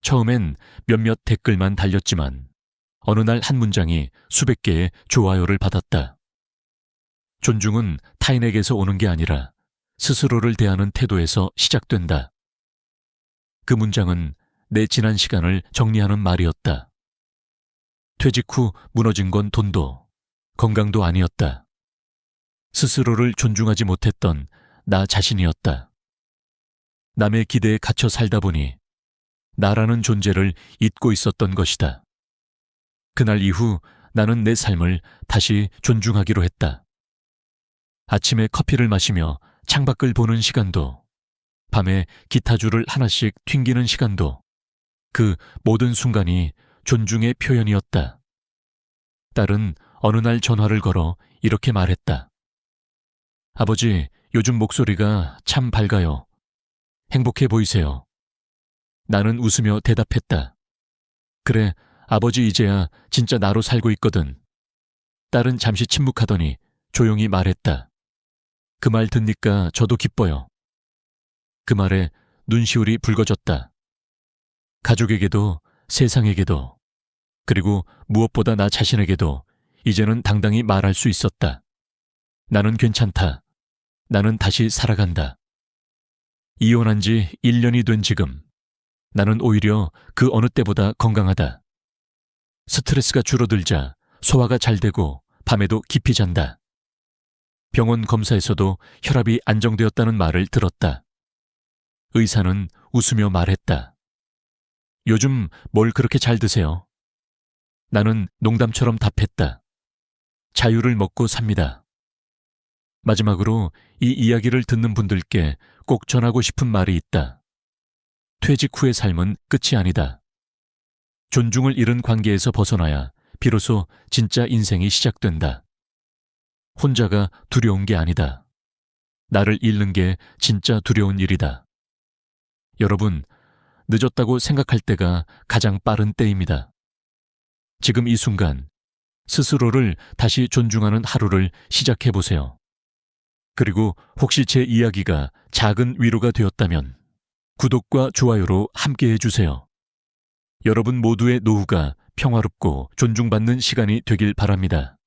처음엔 몇몇 댓글만 달렸지만 어느 날 한 문장이 수백 개의 좋아요를 받았다. 존중은 타인에게서 오는 게 아니라 스스로를 대하는 태도에서 시작된다. 그 문장은 내 지난 시간을 정리하는 말이었다. 퇴직 후 무너진 건 돈도 건강도 아니었다. 스스로를 존중하지 못했던 나 자신이었다. 남의 기대에 갇혀 살다 보니 나라는 존재를 잊고 있었던 것이다. 그날 이후 나는 내 삶을 다시 존중하기로 했다. 아침에 커피를 마시며 창밖을 보는 시간도, 밤에 기타줄을 하나씩 튕기는 시간도, 그 모든 순간이 존중의 표현이었다. 딸은 어느 날 전화를 걸어 이렇게 말했다. 아버지, 요즘 목소리가 참 밝아요. 행복해 보이세요. 나는 웃으며 대답했다. 그래, 아버지 이제야 진짜 나로 살고 있거든. 딸은 잠시 침묵하더니 조용히 말했다. 그 말 듣니까 저도 기뻐요. 그 말에 눈시울이 붉어졌다. 가족에게도 세상에게도 그리고 무엇보다 나 자신에게도 이제는 당당히 말할 수 있었다. 나는 괜찮다. 나는 다시 살아간다. 이혼한 지 1년이 된 지금 나는 오히려 그 어느 때보다 건강하다. 스트레스가 줄어들자 소화가 잘 되고 밤에도 깊이 잔다. 병원 검사에서도 혈압이 안정되었다는 말을 들었다. 의사는 웃으며 말했다. 요즘 뭘 그렇게 잘 드세요? 나는 농담처럼 답했다. 자유를 먹고 삽니다. 마지막으로 이 이야기를 듣는 분들께 꼭 전하고 싶은 말이 있다. 퇴직 후의 삶은 끝이 아니다. 존중을 잃은 관계에서 벗어나야 비로소 진짜 인생이 시작된다. 혼자가 두려운 게 아니다. 나를 잃는 게 진짜 두려운 일이다. 여러분, 늦었다고 생각할 때가 가장 빠른 때입니다. 지금 이 순간 스스로를 다시 존중하는 하루를 시작해 보세요. 그리고 혹시 제 이야기가 작은 위로가 되었다면 구독과 좋아요로 함께 해주세요. 여러분 모두의 노후가 평화롭고 존중받는 시간이 되길 바랍니다.